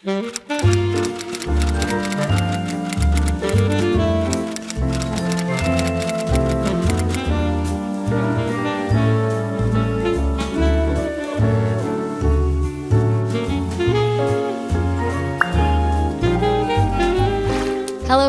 Hello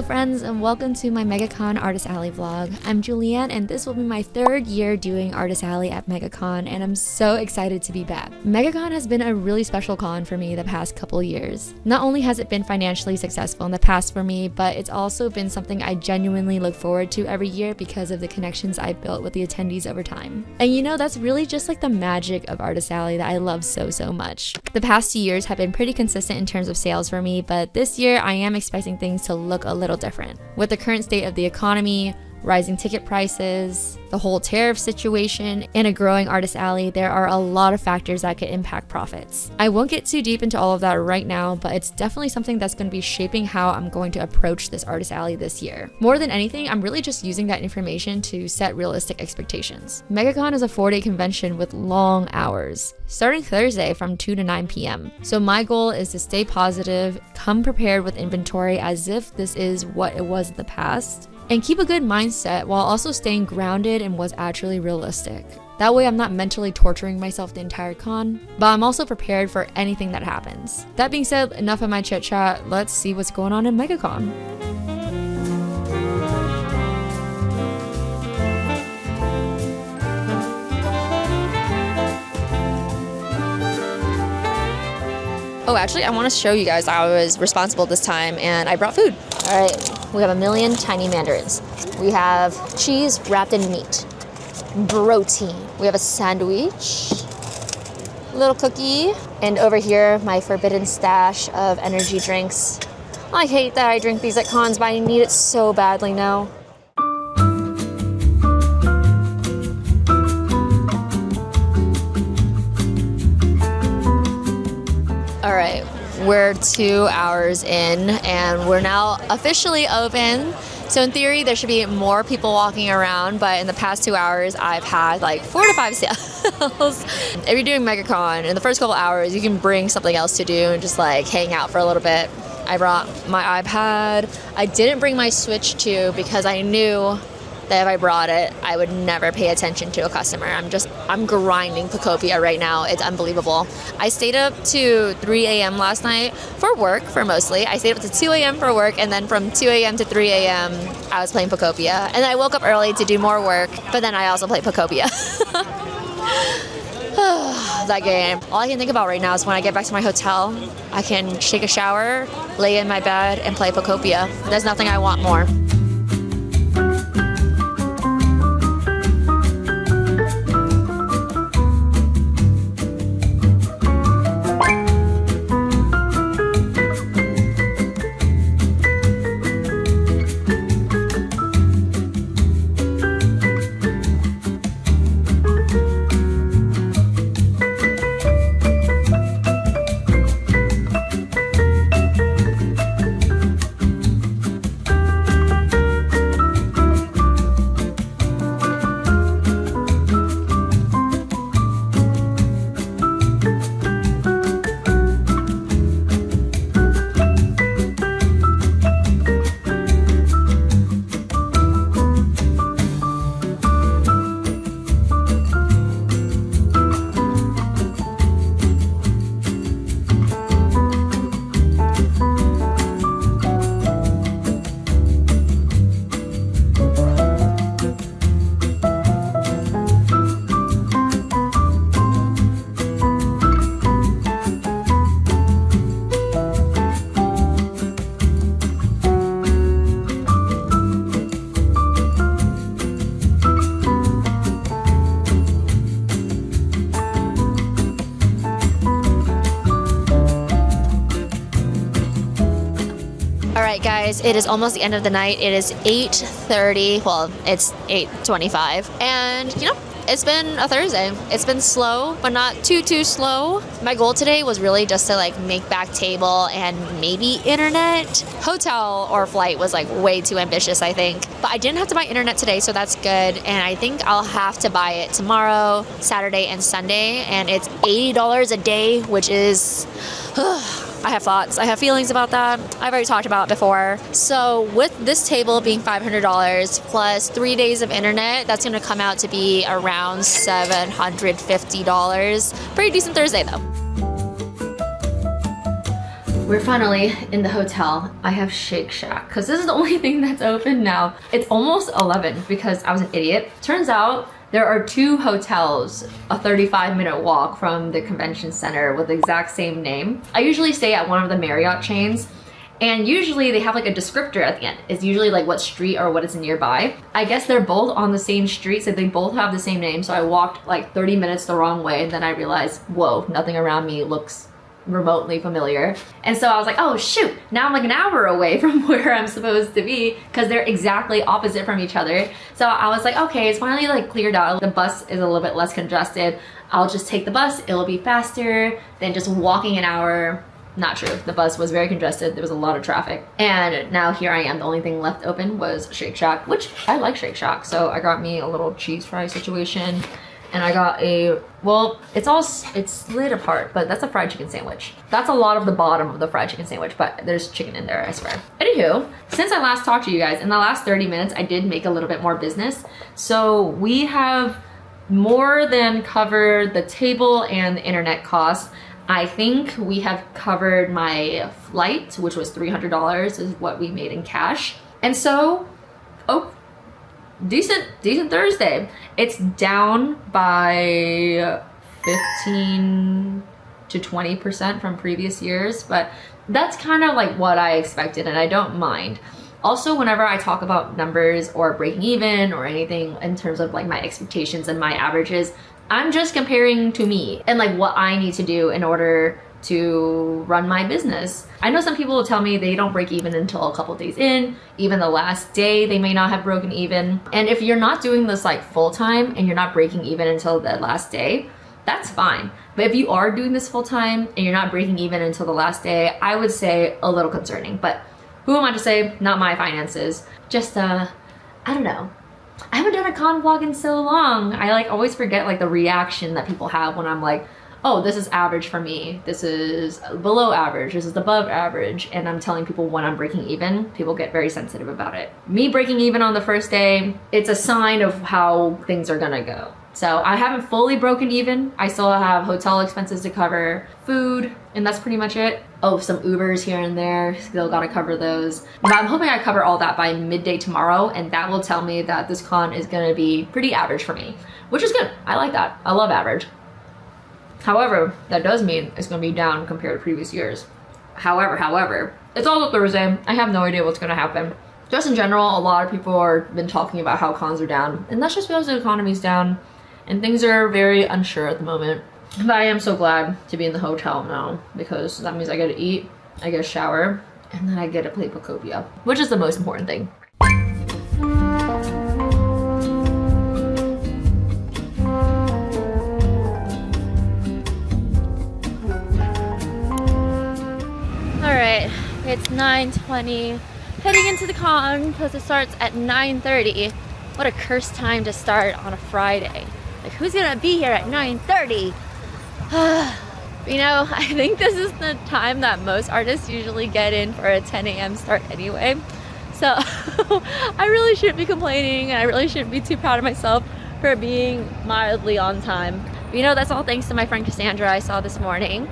friends, and welcome to my MegaCon Artist Alley vlog. I'm Julianne, and this will be my third year doing Artist Alley at MegaCon, and I'm so excited to be back. MegaCon has been a really special con for me the past couple years. Not only has it been financially successful in the past for me, but it's also been something I genuinely look forward to every year because of the connections I've built with the attendees over time. And you know, that's really just like the magic of Artist Alley that I love so much. The past 2 years have been pretty consistent in terms of sales for me, but this year I am expecting things to look a little different. With the current state of the economy, rising ticket prices, the whole tariff situation, and a growing Artist Alley, there are a lot of factors that could impact profits. I won't get too deep into all of that right now, but it's definitely something that's going to be shaping how I'm going to approach this Artist Alley this year. More than anything, I'm really just using that information to set realistic expectations. MegaCon is a 4-day convention with long hours, starting Thursday from 2 to 9 p.m. So my goal is to stay positive, come prepared with inventory as if this is what it was in the past, and keep a good mindset while also staying grounded in what's actually realistic. That way I'm not mentally torturing myself the entire con, but I'm also prepared for anything that happens. That being said, enough of my chit chat, let's see what's going on in MegaCon. Oh, actually, I want to show you guys I was responsible this time and I brought food. All right, we have a million tiny mandarins. We have cheese wrapped in meat, protein. We have a sandwich, little cookie, and over here, my forbidden stash of energy drinks. I hate that I drink these at cons, but I need it so badly now. All right, we're 2 hours in and we're now officially open. So in theory, there should be more people walking around, but in the past 2 hours, I've had like 4 to 5 sales. If you're doing MegaCon, in the first couple hours, you can bring something else to do and just like hang out for a little bit. I brought my iPad. I didn't bring my Switch 2 because I knew that if I brought it, I would never pay attention to a customer. I'm grinding Pocopia right now. It's unbelievable. I stayed up to 3 a.m. last night for work, for mostly. I stayed up to 2 a.m. for work, and then from 2 a.m. to 3 a.m. I was playing Pocopia. And then I woke up early to do more work, but then I also played Pocopia. That game. All I can think about right now is when I get back to my hotel, I can take a shower, lay in my bed, and play Pocopia. There's nothing I want more. right, guys, it is almost the end of the night. It is 8:30. Well, it's 8:25. And, you know, it's been a Thursday. It's been slow, but not too slow. My goal today was really just to like make back table and maybe internet. Hotel or flight was like way too ambitious, I think. But I didn't have to buy internet today, so that's good. And I think I'll have to buy it tomorrow, Saturday, and Sunday. And it's $80 a day, which is I have thoughts. I have feelings about that. I've already talked about it before. So with this table being $500 plus 3 days of internet, that's going to come out to be around $750. Pretty decent Thursday though. We're finally in the hotel. I have Shake Shack because this is the only thing that's open now. It's almost 11 because I was an idiot. Turns out there are 2 hotels, a 35-minute walk from the convention center with the exact same name. I usually stay at one of the Marriott chains, and usually they have like a descriptor at the end. It's usually like what street or what is nearby. I guess they're both on the same street, so they both have the same name. So I walked like 30 minutes the wrong way, and then I realized, whoa, nothing around me looks remotely familiar. And so I was like, oh shoot, now I'm like an hour away from where I'm supposed to be because they're exactly opposite from each other. So I was like, okay, it's finally like cleared out. The bus is a little bit less congested. I'll just take the bus. It'll be faster than just walking an hour. Not true. The bus was very congested. There was a lot of traffic. And now here I am. The only thing left open was Shake Shack, which I like Shake Shack. So I got me a little cheese fry situation. And I got a, well, it's slid apart, but that's a fried chicken sandwich. That's a lot of the bottom of the fried chicken sandwich, but there's chicken in there, I swear. Anywho, since I last talked to you guys, in the last 30 minutes, I did make a little bit more business. So we have more than covered the table and the internet costs. I think we have covered my flight, which was $300 is what we made in cash. And so, oh, decent Thursday. It's down by 15 to 20% from previous years, but that's kind of like what I expected, and I don't mind. Also, whenever I talk about numbers or breaking even or anything in terms of like my expectations and my averages, I'm just comparing to me and like what I need to do in order to run my business. I know some people will tell me they don't break even until a couple days in. Even the last day they may not have broken even. And if you're not doing this like full time and you're not breaking even until the last day, that's fine. But if you are doing this full time and you're not breaking even until the last day, I would say a little concerning. But who am I to say? Not my finances. Just I don't know. I haven't done a con vlog in so long. I like always forget like the reaction that people have when I'm like, oh, this is average for me. This is below average. This is above average. And I'm telling people when I'm breaking even, people get very sensitive about it. Me breaking even on the first day, it's a sign of how things are gonna go. So I haven't fully broken even. I still have hotel expenses to cover, food, and that's pretty much it. Oh, some Ubers here and there, still gotta cover those. But I'm hoping I cover all that by midday tomorrow, and that will tell me that this con is gonna be pretty average for me, which is good. I like that. I love average. However, that does mean it's gonna be down compared to previous years. However, it's also Thursday. I have no idea what's gonna happen. Just in general, a lot of people have been talking about how cons are down, and that's just because the economy's down and things are very unsure at the moment. But I am so glad to be in the hotel now because that means I get to eat, I get a shower, and then I get to play Pocopia, which is the most important thing. Alright, it's 9:20, heading into the con because it starts at 9:30. What a cursed time to start on a Friday. Like, who's gonna be here at 9:30? You know, I think this is the time that most artists usually get in for a 10 a.m. start anyway. So I really shouldn't be complaining, and I really shouldn't be too proud of myself for being mildly on time. But, you know, that's all thanks to my friend Cassandra I saw this morning.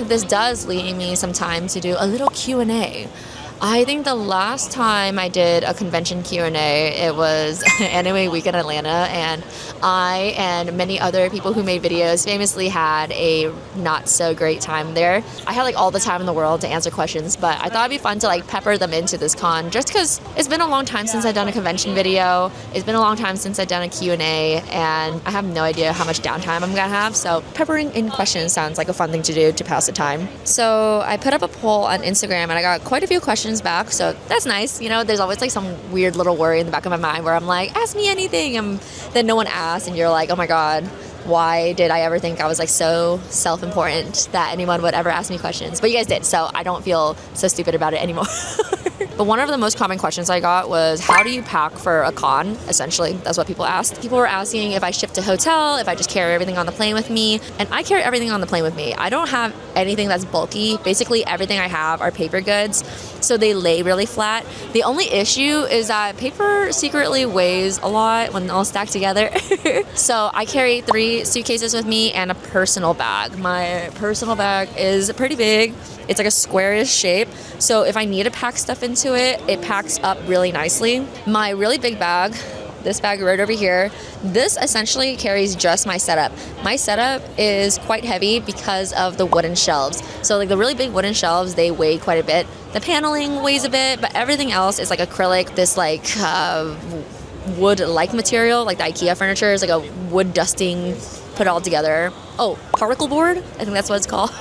this does leave me some time to do a little Q&A. I think the last time I did a convention Q&A, it was Anime Week in Atlanta, and I and many other people who made videos famously had a not so great time there. I had like all the time in the world to answer questions, but I thought it'd be fun to like pepper them into this con just because it's been a long time since I've done a convention video. It's been a long time since I've done a Q&A, and I have no idea how much downtime I'm gonna have, so peppering in questions sounds like a fun thing to do to pass the time. So I put up a poll on Instagram and I got quite a few questions back, so that's nice. You know, there's always like some weird little worry in the back of my mind where I'm like, ask me anything, and then no one asks, and you're like, oh my god, why did I ever think I was like so self-important that anyone would ever ask me questions? But you guys did, so I don't feel so stupid about it anymore. But one of the most common questions I got was, how do you pack for a con? Essentially, that's what people asked. People were asking if I shipped to hotel, if I just carry everything on the plane with me, and I carry everything on the plane with me. I don't have anything that's bulky. Basically, everything I have are paper goods, so they lay really flat. The only issue is that paper secretly weighs a lot when all stacked together. So I carry 3 suitcases with me and a personal bag. My personal bag is pretty big. It's like a squarish shape, so if I need to pack stuff into it, it packs up really nicely. My really big bag, this bag right over here, this essentially carries just my setup. My setup is quite heavy because of the wooden shelves. So like the really big wooden shelves, they weigh quite a bit. The paneling weighs a bit, but everything else is like acrylic, this like wood-like material, like the IKEA furniture is like a wood dusting put all together. Oh, particle board? I think that's what it's called.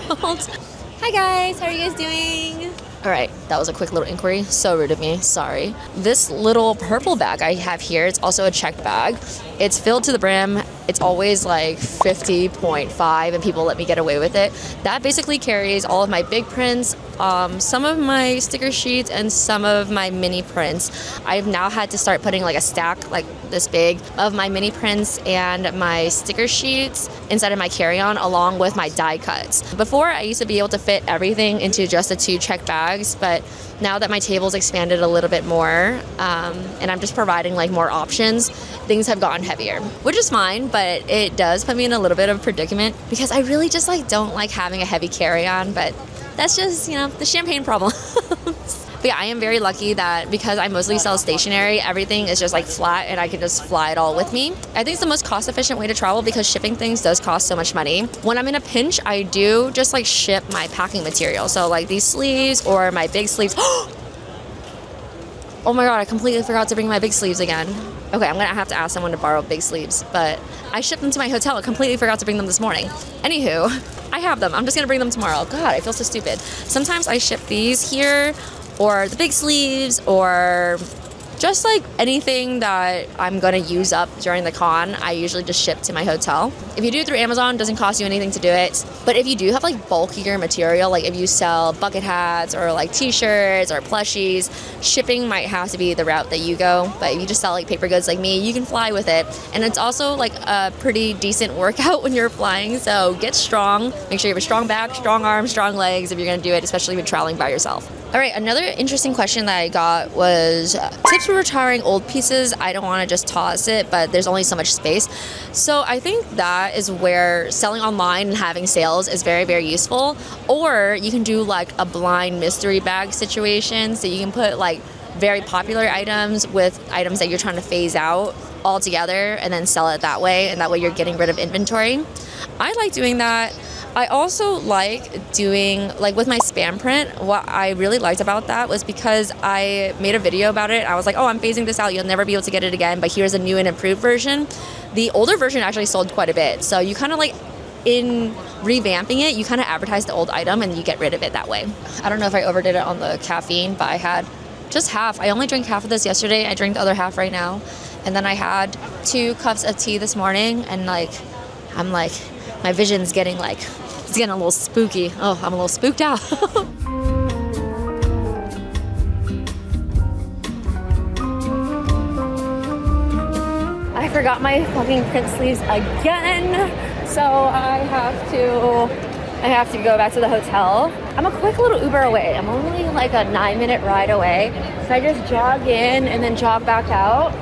Hi guys, how are you guys doing? All right, that was a quick little inquiry. So rude of me, sorry. This little purple bag I have here, it's also a checked bag. It's filled to the brim. It's always like 50.5 and people let me get away with it. That basically carries all of my big prints, some of my sticker sheets, and some of my mini prints. I've now had to start putting like a stack like this big of my mini prints and my sticker sheets inside of my carry-on along with my die cuts. Before, I used to be able to fit everything into just the 2 checked bags, but now that my table's expanded a little bit more, and I'm just providing like more options, things have gotten heavier, which is fine, but it does put me in a little bit of a predicament because I really just like don't like having a heavy carry-on, but that's just, you know, the champagne problem. But yeah, I am very lucky that because I mostly sell stationery, everything is just like flat and I can just fly it all with me. I think it's the most cost efficient way to travel because shipping things does cost so much money. When I'm in a pinch, I do just like ship my packing material. So like these sleeves or my big sleeves. Oh my god, I completely forgot to bring my big sleeves again. Okay, I'm gonna have to ask someone to borrow big sleeves, but I shipped them to my hotel. I completely forgot to bring them this morning. Anywho, I have them. I'm just gonna bring them tomorrow. God, I feel so stupid. Sometimes I ship these here, or the big sleeves, or just like anything that I'm gonna use up during the con, I usually just ship to my hotel. If you do it through Amazon, it doesn't cost you anything to do it. But if you do have like bulkier material, like if you sell bucket hats or like t-shirts or plushies, shipping might have to be the route that you go. But if you just sell like paper goods like me, you can fly with it. And it's also like a pretty decent workout when you're flying, so get strong. Make sure you have a strong back, strong arms, strong legs if you're gonna do it, especially when traveling by yourself. All right, another interesting question that I got was tips for retiring old pieces. I don't want to just toss it, but there's only so much space. So I think that is where selling online and having sales is very, very useful. Or you can do like a blind mystery bag situation. So you can put like very popular items with items that you're trying to phase out all together and then sell it that way. And that way you're getting rid of inventory. I like doing that. I also like doing, like with my spam print, what I really liked about that was because I made a video about it. I was like, oh, I'm phasing this out. You'll never be able to get it again, but here's a new and improved version. The older version actually sold quite a bit. So you kind of like, in revamping it, you kind of advertise the old item and you get rid of it that way. I don't know if I overdid it on the caffeine, but I had just half. I only drank half of this yesterday. I drank the other half right now. And then I had 2 cups of tea this morning, and like, I'm like, my vision's getting like, it's getting a little spooky. Oh, I'm a little spooked out. I forgot my fucking print sleeves again. So I have to go back to the hotel. I'm a quick little Uber away. I'm only like a 9-minute ride away. So I just jog in and then jog back out.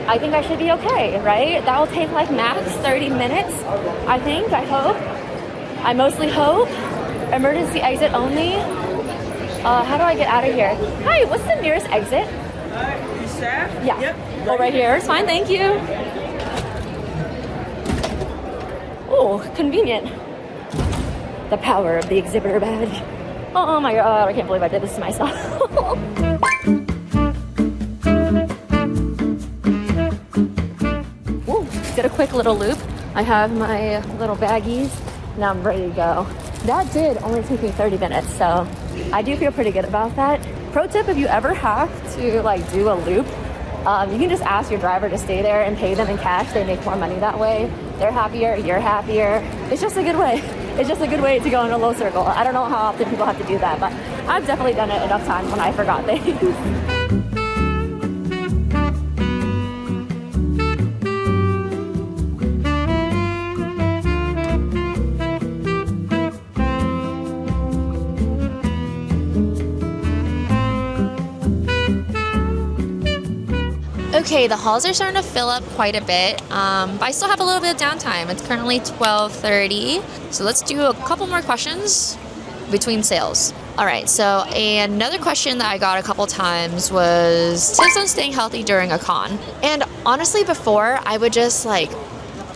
I think I should be okay, right? That will take like max 30 minutes, I think, I hope. I mostly hope. Emergency exit only. How do I get out of here? Hi, what's the nearest exit? Yeah. Yep. Oh, right here. It's fine, thank you. Oh, convenient. The power of the exhibitor badge. Oh my god, I can't believe I did this to myself. Ooh, did a quick little loop. I have my little baggies. Now I'm ready to go. That did only take me 30 minutes, so I do feel pretty good about that. Pro tip, if you ever have to like do a loop, you can just ask your driver to stay there and pay them in cash. They make more money that way. They're happier, you're happier. It's just a good way. It's just a good way to go in a low circle. I don't know how often people have to do that, but I've definitely done it enough times when I forgot things. Okay, the halls are starting to fill up quite a bit, but I still have a little bit of downtime. It's currently 12:30, so let's do a couple more questions between sales. All right, so another question that I got a couple times was tips on staying healthy during a con. And honestly, before, I would just like,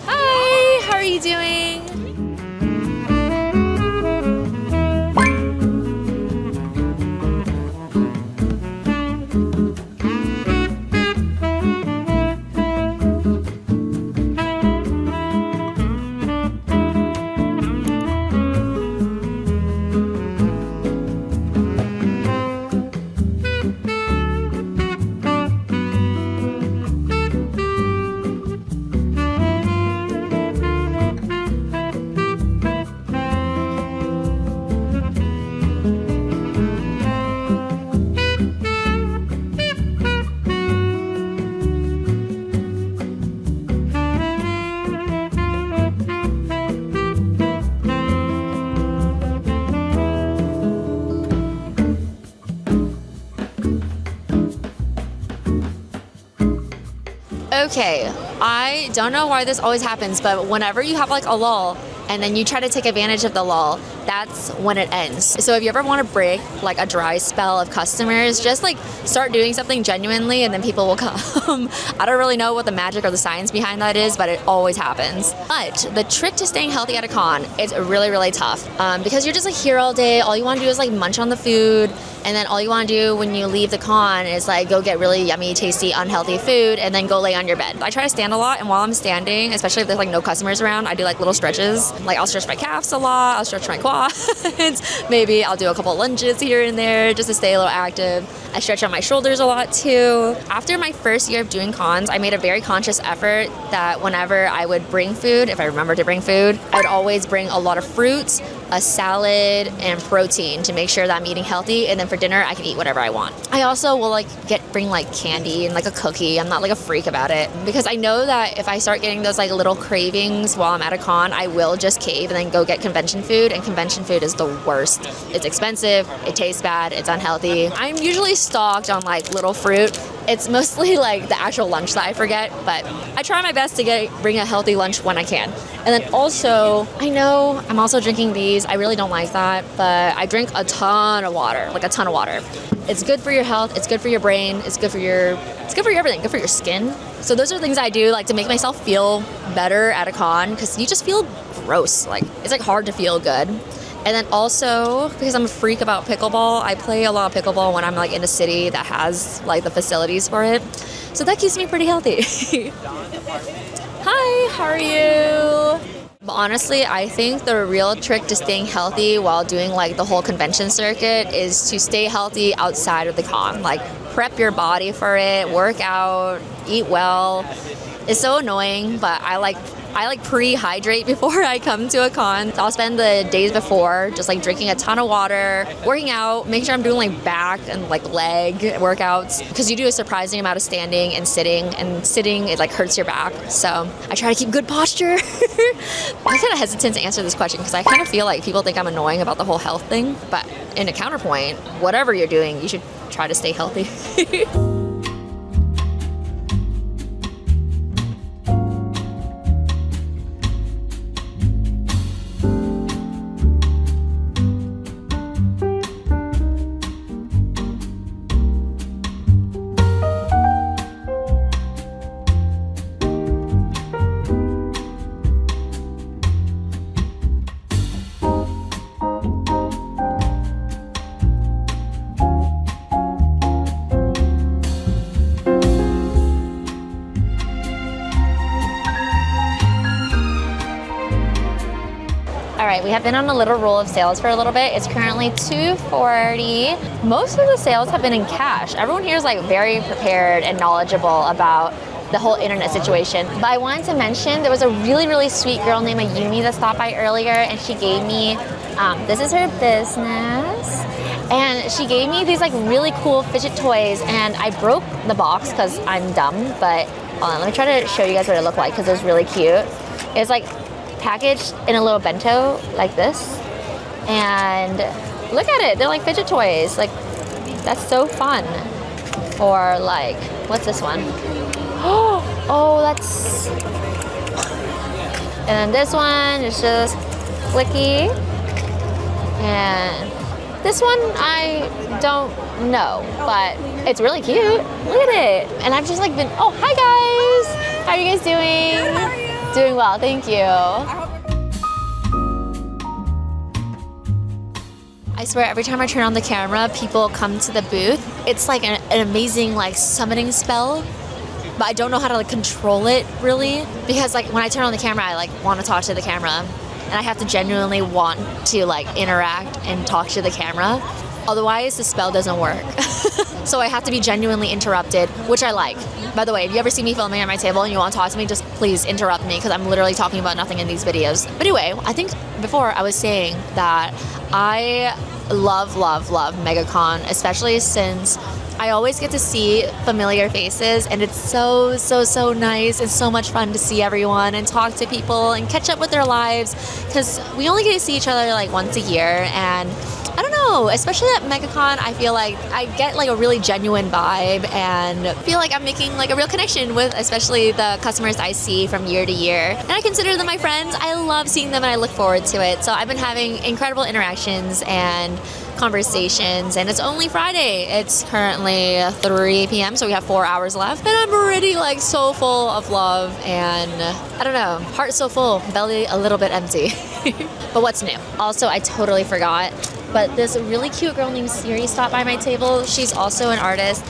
hi, how are you doing? Okay, I don't know why this always happens, but whenever you have like a lull and then you try to take advantage of the lull, that's when it ends. So if you ever want to break like a dry spell of customers, just like start doing something genuinely and then people will come. I don't really know what the magic or the science behind that is, but it always happens. But the trick to staying healthy at a con is really, really tough because you're just like here all day. All you want to do is like munch on the food. And then all you want to do when you leave the con is like go get really yummy, tasty, unhealthy food and then go lay on your bed. I try to stand a lot, and while I'm standing, especially if there's like no customers around, I do like little stretches. Like I'll stretch my calves a lot, I'll stretch my quads, maybe I'll do a couple lunges here and there just to stay a little active. I stretch out my shoulders a lot too. After my first year of doing cons, I made a very conscious effort that whenever I would bring food, if I remember to bring food, I would always bring a lot of fruits, a salad, and protein to make sure that I'm eating healthy, and then for dinner I can eat whatever I want. I also will bring like candy and like a cookie. I'm not like a freak about it because I know that if I start getting those like little cravings while I'm at a con, I will just cave and then go get convention food, and convention food is the worst. It's expensive, it tastes bad, it's unhealthy. I'm usually stocked on like little fruit. It's mostly like the actual lunch that I forget, but I try my best to bring a healthy lunch when I can. And then also, I know I'm also drinking these. I really don't like that, but I drink a ton of water, like a ton of water. It's good for your health, it's good for your brain, it's good for everything, good for your skin. So those are things I do like to make myself feel better at a con, because you just feel gross. Like it's like hard to feel good. And then also, because I'm a freak about pickleball, I play a lot of pickleball when I'm like in a city that has like the facilities for it. So that keeps me pretty healthy. Hi, how are you? But honestly, I think the real trick to staying healthy while doing like the whole convention circuit is to stay healthy outside of the con. Like prep your body for it, work out, eat well. It's so annoying, but I like pre-hydrate before I come to a con. I'll spend the days before just like drinking a ton of water, working out, making sure I'm doing like back and like leg workouts, because you do a surprising amount of standing and sitting it like hurts your back. So I try to keep good posture. I'm kind of hesitant to answer this question because I kind of feel like people think I'm annoying about the whole health thing, but in a counterpoint, whatever you're doing, you should try to stay healthy. we have been on a little roll of sales for a little bit. It's currently $240. Most of the sales have been in cash. Everyone here is like very prepared and knowledgeable about the whole internet situation. But I wanted to mention there was a really, really sweet girl named Ayumi that stopped by earlier, and she gave me, this is her business, and she gave me these like really cool fidget toys, and I broke the box because I'm dumb, but hold on, let me try to show you guys what it looked like because it was really cute. It's like packaged in a little bento like this, and look at it, they're like fidget toys. Like, that's so fun. Or like, what's this one? Oh, that's, and then this one is just flicky, and this one I don't know, but it's really cute. Look at it. And I've just like been, oh, hi guys. How are you guys doing? Good, how are you? Doing well, thank you. I swear every time I turn on the camera, people come to the booth. It's like an amazing like summoning spell, but I don't know how to like control it really, because like when I turn on the camera, I like want to talk to the camera, and I have to genuinely want to like interact and talk to the camera. Otherwise, the spell doesn't work. So I have to be genuinely interrupted, which I like. By the way, if you ever see me filming at my table and you want to talk to me, just please interrupt me because I'm literally talking about nothing in these videos. But anyway, I think before I was saying that I love MegaCon, especially since I always get to see familiar faces, and it's so nice and so much fun to see everyone and talk to people and catch up with their lives, because we only get to see each other like once a year. And I don't know, especially at MegaCon, I feel like I get like a really genuine vibe and feel like I'm making like a real connection with especially the customers I see from year to year. And I consider them my friends. I love seeing them and I look forward to it. So I've been having incredible interactions and conversations, and it's only Friday. It's currently 3 p.m. so we have 4 hours left, and I'm already like so full of love, and I don't know, heart so full, belly a little bit empty. But what's new? Also, I totally forgot, but this really cute girl named Siri stopped by my table. She's also an artist,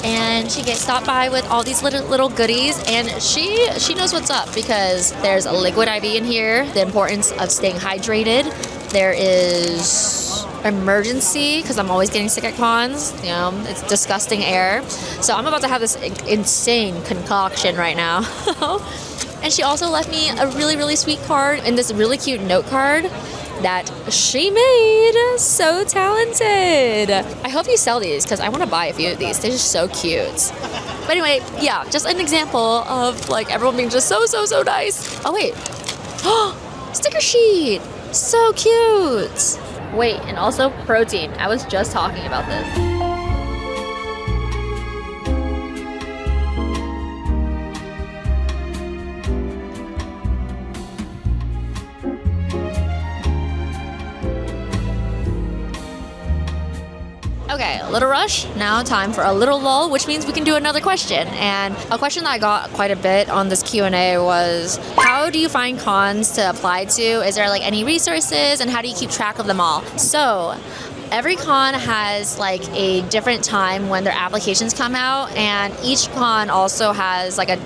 and she gets stopped by with all these little goodies, and she knows what's up, because there's a liquid IV in here, the importance of staying hydrated. There is emergency, because I'm always getting sick at cons, you know, it's disgusting air. So I'm about to have this insane concoction right now. And she also left me a really sweet card and this really cute note card that she made. So talented. I hope you sell these because I want to buy a few of these. They're just so cute. But anyway, yeah, just an example of like everyone being just so nice. Oh wait, sticker sheet, so cute. Wait, and also protein. I was just talking about this. Okay, a little rush. Now time for a little lull, which means we can do another question. And a question that I got quite a bit on this Q&A was, how do you find cons to apply to? Is there like any resources, and how do you keep track of them all? So every con has like a different time when their applications come out, and each con also has like a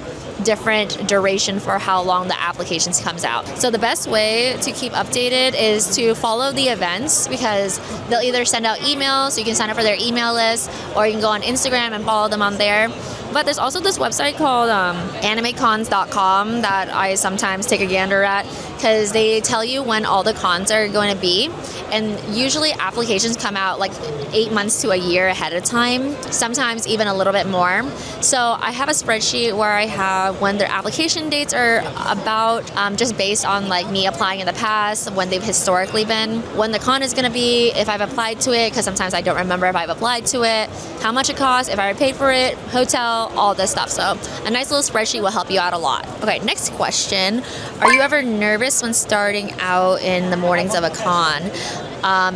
different duration for how long the applications comes out. So the best way to keep updated is to follow the events, because they'll either send out emails, so you can sign up for their email list, or you can go on Instagram and follow them on there. But there's also this website called animecons.com that I sometimes take a gander at, because they tell you when all the cons are going to be. And usually applications come out like 8 months to a year ahead of time, sometimes even a little bit more. So I have a spreadsheet where I have when their application dates are about, just based on like me applying in the past, when they've historically been, when the con is going to be, if I've applied to it, because sometimes I don't remember if I've applied to it, how much it costs, if I paid for it, hotel, all this stuff. So a nice little spreadsheet will help you out a lot. Okay, next question. Are you ever nervous when starting out in the mornings of a con?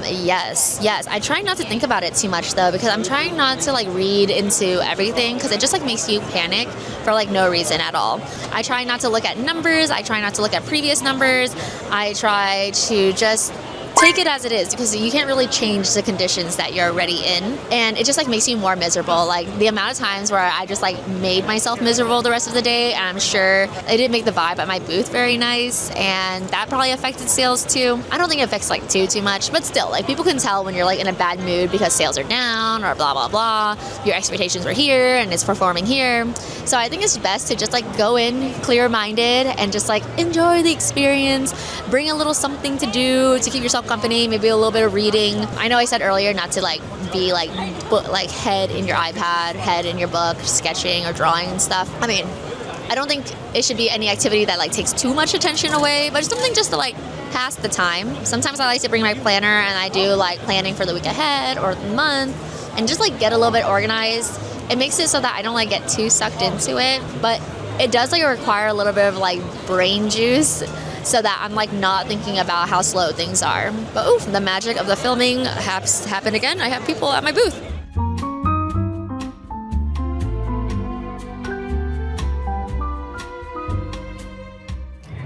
Yes. I try not to think about it too much though, because I'm trying not to like read into everything, because it just like makes you panic for like no reason at all. I try not to look at numbers. I try not to look at previous numbers. I try to just take it as it is, because you can't really change the conditions that you're already in, and it just like makes you more miserable. Like the amount of times where I just like made myself miserable the rest of the day, and I'm sure it didn't make the vibe at my booth very nice, and that probably affected sales too. I don't think it affects like too much, but still, like people can tell when you're like in a bad mood because sales are down or blah blah blah. Your expectations were here and it's performing here. So I think it's best to just like go in clear-minded and just like enjoy the experience. Bring a little something to do to keep yourself company, maybe a little bit of reading. I know I said earlier not to like be like head in your iPad, head in your book, sketching or drawing and stuff. I mean, I don't think it should be any activity that like takes too much attention away, but something just to like pass the time. Sometimes I like to bring my planner and I do like planning for the week ahead or the month and just like get a little bit organized. It makes it so that I don't like get too sucked into it, but it does like require a little bit of like brain juice so that I'm like not thinking about how slow things are. But oof, the magic of the filming happened again. I have people at my booth.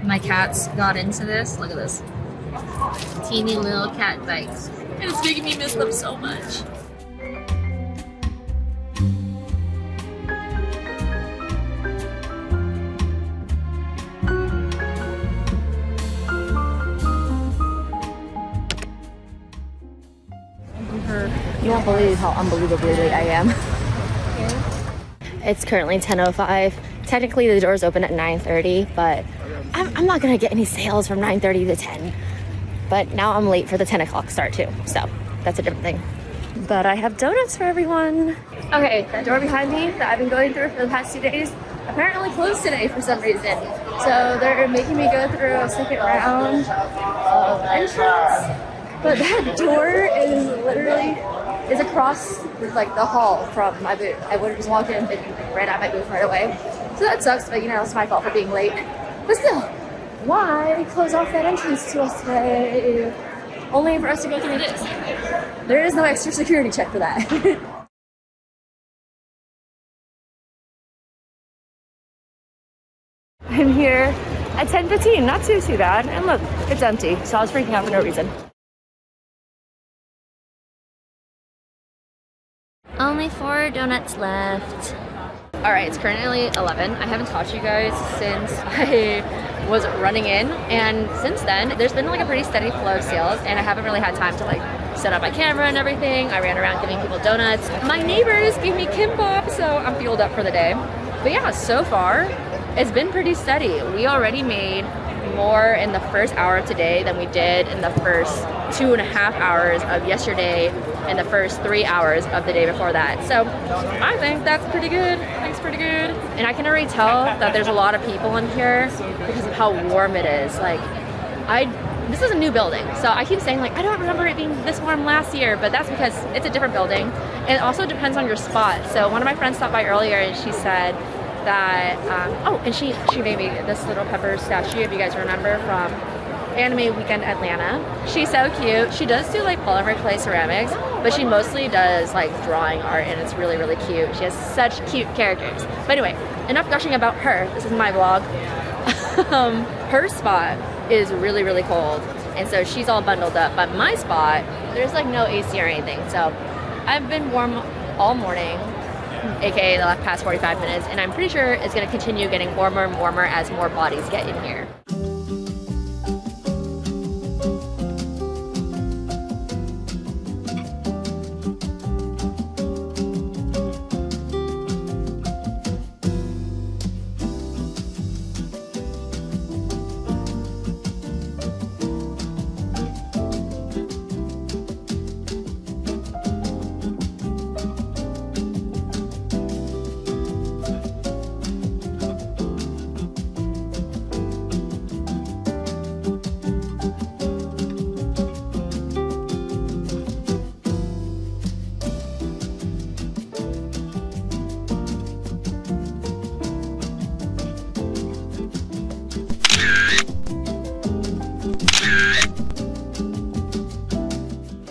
My cats got into this. Look at this. Teeny little cat bites. And it's making me miss them so much. You won't believe how unbelievably late I am. It's currently 10:05. Technically the doors open at 9:30, but I'm not gonna get any sales from 9:30 to 10. But now I'm late for the 10 o'clock start too, so that's a different thing. But I have donuts for everyone. Okay, that door behind me that I've been going through for the past 2 days apparently closed today for some reason. So they're making me go through a second round of entrance. But that door is across like the hall from my booth. I would have just walked in and ran out my booth right away. So that sucks, but you know, it's my fault for being late. But still, why close off that entrance to us today? Only for us to go through this. There is no extra security check for that. I'm here at 10:15, not too bad. And look, it's empty, so I was freaking out for no reason. Only 4 donuts left. All right, it's currently 11. I haven't talked to you guys since I was running in, and since then there's been like a pretty steady flow of sales, and I haven't really had time to like set up my camera and everything. I ran around giving people donuts. My neighbors gave me kimbap, so I'm fueled up for the day. But yeah, so far it's been pretty steady. We already made more in the first hour of today than we did in the first 2.5 hours of yesterday and the first 3 hours of the day before that. So I think that's pretty good. I think it's pretty good. And I can already tell that there's a lot of people in here because of how warm it is. Like, this is a new building, so I keep saying like, I don't remember it being this warm last year, but that's because it's a different building. And it also depends on your spot. So one of my friends stopped by earlier and she said that, and she made me this little pepper statue, if you guys remember, from Anime Weekend Atlanta. She's so cute. She does do like polymer clay ceramics, but she mostly does like drawing art, and it's really, really cute. She has such cute characters. But anyway, enough gushing about her. This is my vlog. Her spot is really, really cold, and so she's all bundled up, but my spot, there's like no AC or anything. So I've been warm all morning, aka the past 45 minutes, and I'm pretty sure it's going to continue getting warmer and warmer as more bodies get in here.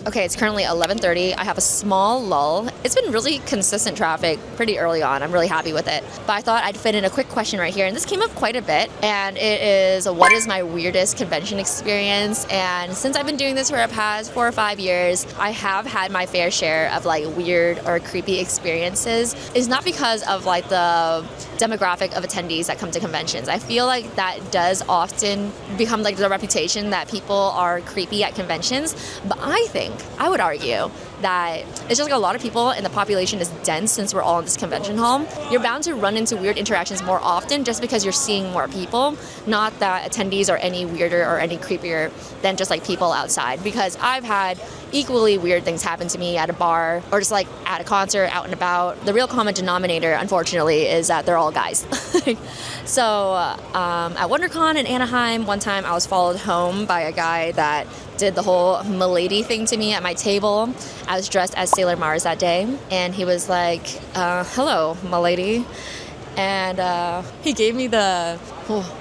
Okay, it's currently 11:30. I have a small lull. It's been really consistent traffic pretty early on. I'm really happy with it. But I thought I'd fit in a quick question right here, and this came up quite a bit, and it is, what is my weirdest convention experience? And since I've been doing this for the past 4 or 5 years, I have had my fair share of like weird or creepy experiences. It's not because of like the demographic of attendees that come to conventions. I feel like that does often become like the reputation that people are creepy at conventions, but I would argue that it's just like a lot of people and the population is dense since we're all in this convention hall. You're bound to run into weird interactions more often just because you're seeing more people, not that attendees are any weirder or any creepier than just like people outside, because I've had equally weird things happen to me at a bar or just like at a concert, out and about. The real common denominator, unfortunately, is that they're all guys. So at WonderCon in Anaheim, one time I was followed home by a guy that did the whole milady thing to me at my table. I was dressed as Sailor Mars that day, and he was like, hello, milady. And he gave me the,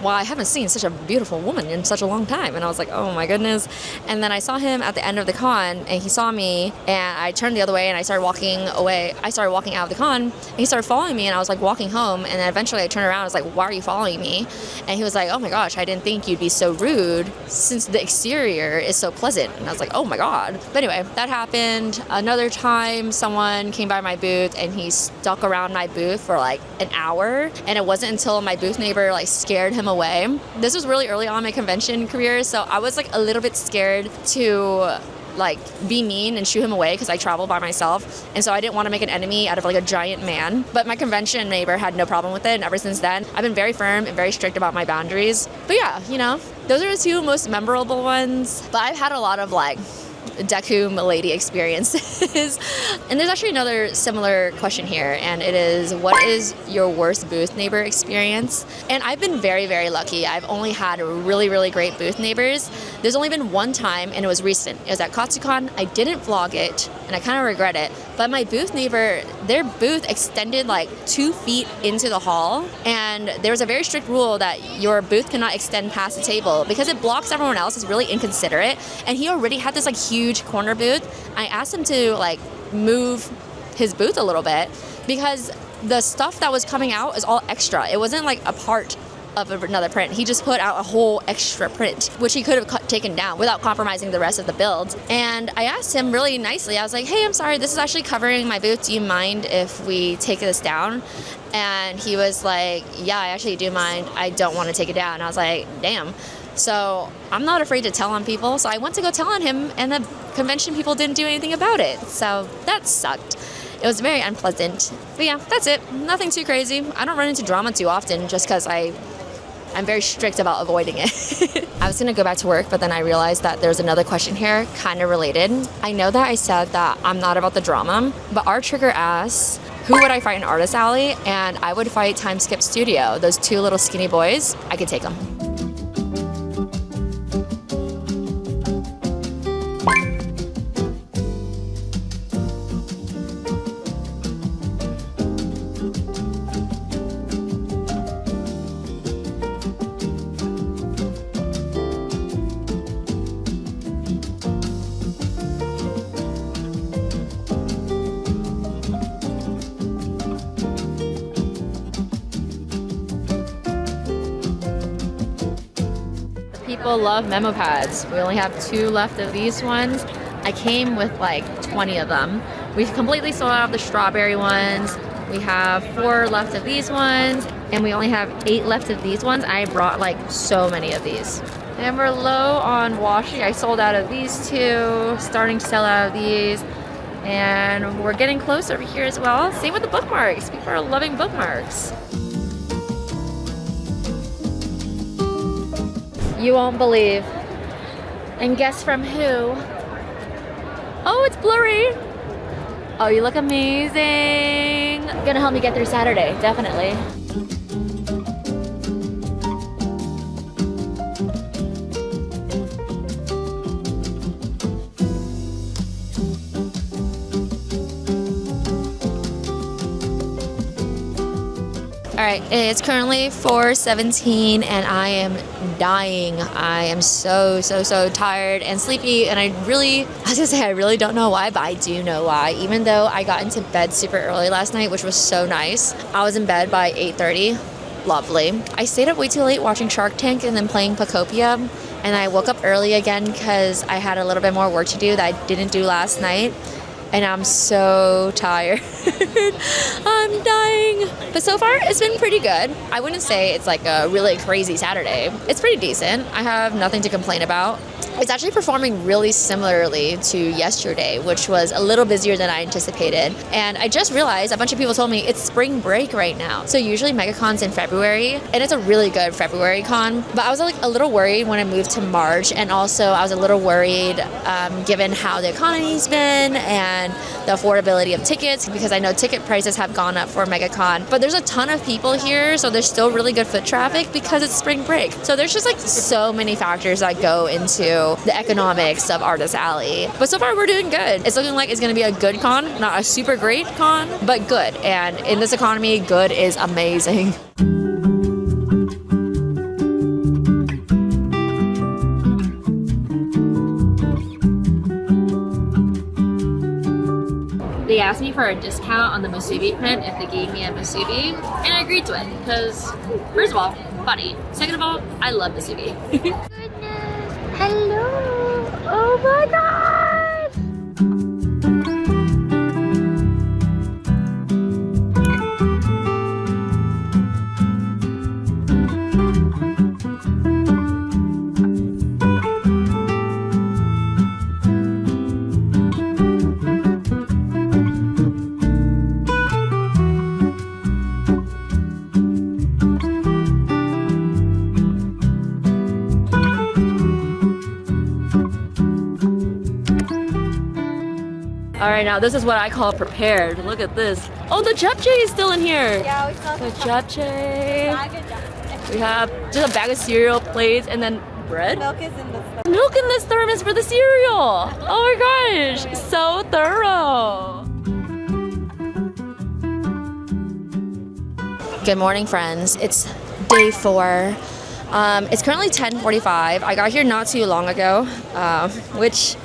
wow, I haven't seen such a beautiful woman in such a long time. And I was like, oh my goodness. And then I saw him at the end of the con, and he saw me, and I turned the other way and I started walking away. I started walking out of the con, and he started following me, and I was like walking home. And then eventually I turned around, I was like, why are you following me? And he was like, oh my gosh, I didn't think you'd be so rude since the exterior is so pleasant. And I was like, oh my God. But anyway, that happened. Another time, someone came by my booth, and he stuck around my booth for like an hour. And it wasn't until my booth neighbor like scared him away. This was really early on in my convention career, so I was like a little bit scared to like be mean and shoo him away because I travel by myself, and so I didn't want to make an enemy out of like a giant man. But my convention neighbor had no problem with it, and ever since then I've been very firm and very strict about my boundaries. But yeah, you know, those are the two most memorable ones. But I've had a lot of like Deku milady experiences. And there's actually another similar question here, and it is, what is your worst booth neighbor experience? And I've been very, very lucky. I've only had really, really great booth neighbors. There's only been one time, and it was recent. It was at KatsuCon. I didn't vlog it, and I kind of regret it. But my booth neighbor, their booth extended like 2 feet into the hall, and there was a very strict rule that your booth cannot extend past the table because it blocks everyone else. It's really inconsiderate. And he already had this like huge corner booth. I asked him to like move his booth a little bit because the stuff that was coming out is all extra. It wasn't like a part of another print. He just put out a whole extra print, which he could have taken down without compromising the rest of the build. And I asked him really nicely, I was like, hey, I'm sorry, this is actually covering my booth. Do you mind if we take this down? And he was like, yeah, I actually do mind. I don't want to take it down. And I was like, damn. So I'm not afraid to tell on people. So I went to go tell on him, and the convention people didn't do anything about it. So that sucked. It was very unpleasant. But yeah, that's it. Nothing too crazy. I don't run into drama too often just because I'm very strict about avoiding it. I was gonna go back to work, but then I realized that there's another question here, kind of related. I know that I said that I'm not about the drama, but our trigger asks, who would I fight in Artist Alley? And I would fight Time Skip Studio. Those two little skinny boys, I could take them. People love memo pads. We only have 2 left of these ones. I came with like 20 of them. We completely sold out of the strawberry ones. We have 4 left of these ones, and we only have 8 left of these ones. I brought like so many of these. And we're low on washi. I sold out of these 2, starting to sell out of these. And we're getting close over here as well. Same with the bookmarks. People are loving bookmarks. You won't believe. And guess from who? Oh, it's blurry. Oh, you look amazing. Gonna help me get through Saturday, definitely. All right, it's currently 4:17 and I am dying. I am so tired and sleepy, and I really don't know why, but I do know why. Even though I got into bed super early last night, which was so nice. I was in bed by 8:30. Lovely. I stayed up way too late watching Shark Tank and then playing Pacopia, and I woke up early again because I had a little bit more work to do that I didn't do last night. And I'm so tired. I'm dying. But so far, it's been pretty good. I wouldn't say it's like a really crazy Saturday. It's pretty decent. I have nothing to complain about. It's actually performing really similarly to yesterday, which was a little busier than I anticipated. And I just realized, a bunch of people told me it's spring break right now. So usually MegaCon's in February, and it's a really good February con. But I was like a little worried when I moved to March, and also I was a little worried given how the economy's been and the affordability of tickets, because I know ticket prices have gone up for MegaCon. But there's a ton of people here, so there's still really good foot traffic because it's spring break. So there's just like so many factors that go into the economics of Artist Alley. But so far we're doing good. It's looking like it's going to be a good con, not a super great con, but good. And in this economy, good is amazing. They asked me for a discount on the musubi print if they gave me a musubi, and I agreed to it because, first of all, funny. Second of all, I love musubi. Goodness, hello! Oh my god! All right, now this is what I call prepared. Look at this. Oh, the japchae is still in here. Yeah, we still have the japchae. We have just a bag of cereal, plates, and then bread. Milk is in the thermos. Milk in this thermos for the cereal. Oh my gosh, so thorough. Good morning, friends. It's day 4. It's currently 10:45. I got here not too long ago, which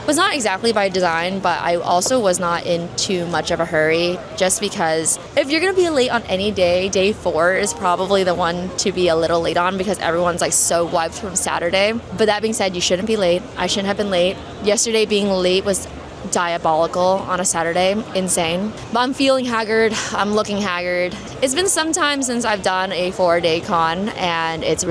was not exactly by design, but I also was not in too much of a hurry, just because if you're gonna be late on any day, day 4 is probably the one to be a little late on because everyone's like so wiped from Saturday. But that being said, you shouldn't be late. I shouldn't have been late. Yesterday being late was diabolical on a Saturday, insane. But I'm feeling haggard, I'm looking haggard. It's been some time since I've done a 4-day con, and it's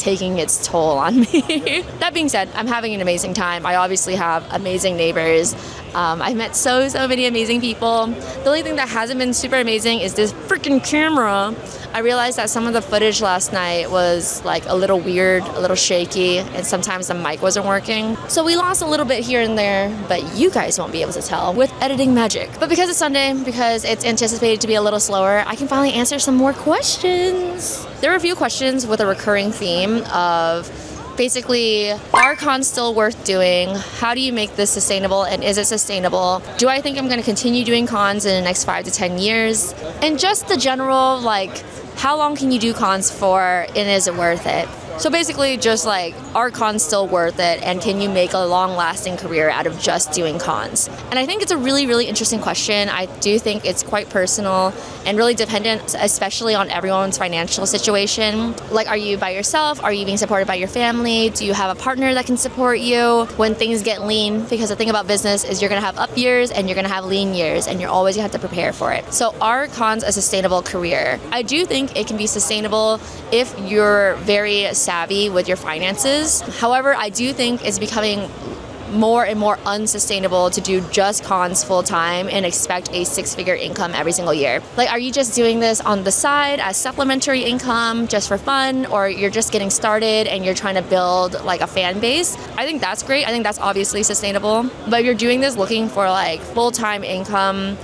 taking its toll on me. That being said, I'm having an amazing time. I obviously have amazing neighbors. I've met so many amazing people. The only thing that hasn't been super amazing is this freaking camera. I realized that some of the footage last night was like a little weird, a little shaky, and sometimes the mic wasn't working. So we lost a little bit here and there, but you guys won't be able to tell with editing magic. But because it's Sunday, because it's anticipated to be a little slower, I can finally answer some more questions. There are a few questions with a recurring theme of basically, are cons still worth doing? How do you make this sustainable, and is it sustainable? Do I think I'm going to continue doing cons in the next 5 to 10 years? And just the general, like, how long can you do cons for, and is it worth it? So basically just like, are cons still worth it, and can you make a long-lasting career out of just doing cons? And I think it's a really interesting question. I do think it's quite personal and really dependent, especially on everyone's financial situation. Like, are you by yourself? Are you being supported by your family? Do you have a partner that can support you when things get lean? Because the thing about business is you're gonna have up years and you're gonna have lean years, and you're always gonna have to prepare for it. So are cons a sustainable career? I do think it can be sustainable if you're very savvy with your finances. However, I do think it's becoming more and more unsustainable to do just cons full time and expect a 6-figure income every single year. Like, are you just doing this on the side as supplementary income just for fun, or you're just getting started and you're trying to build like a fan base? I think that's great. I think that's obviously sustainable. But if you're doing this looking for like full-time income,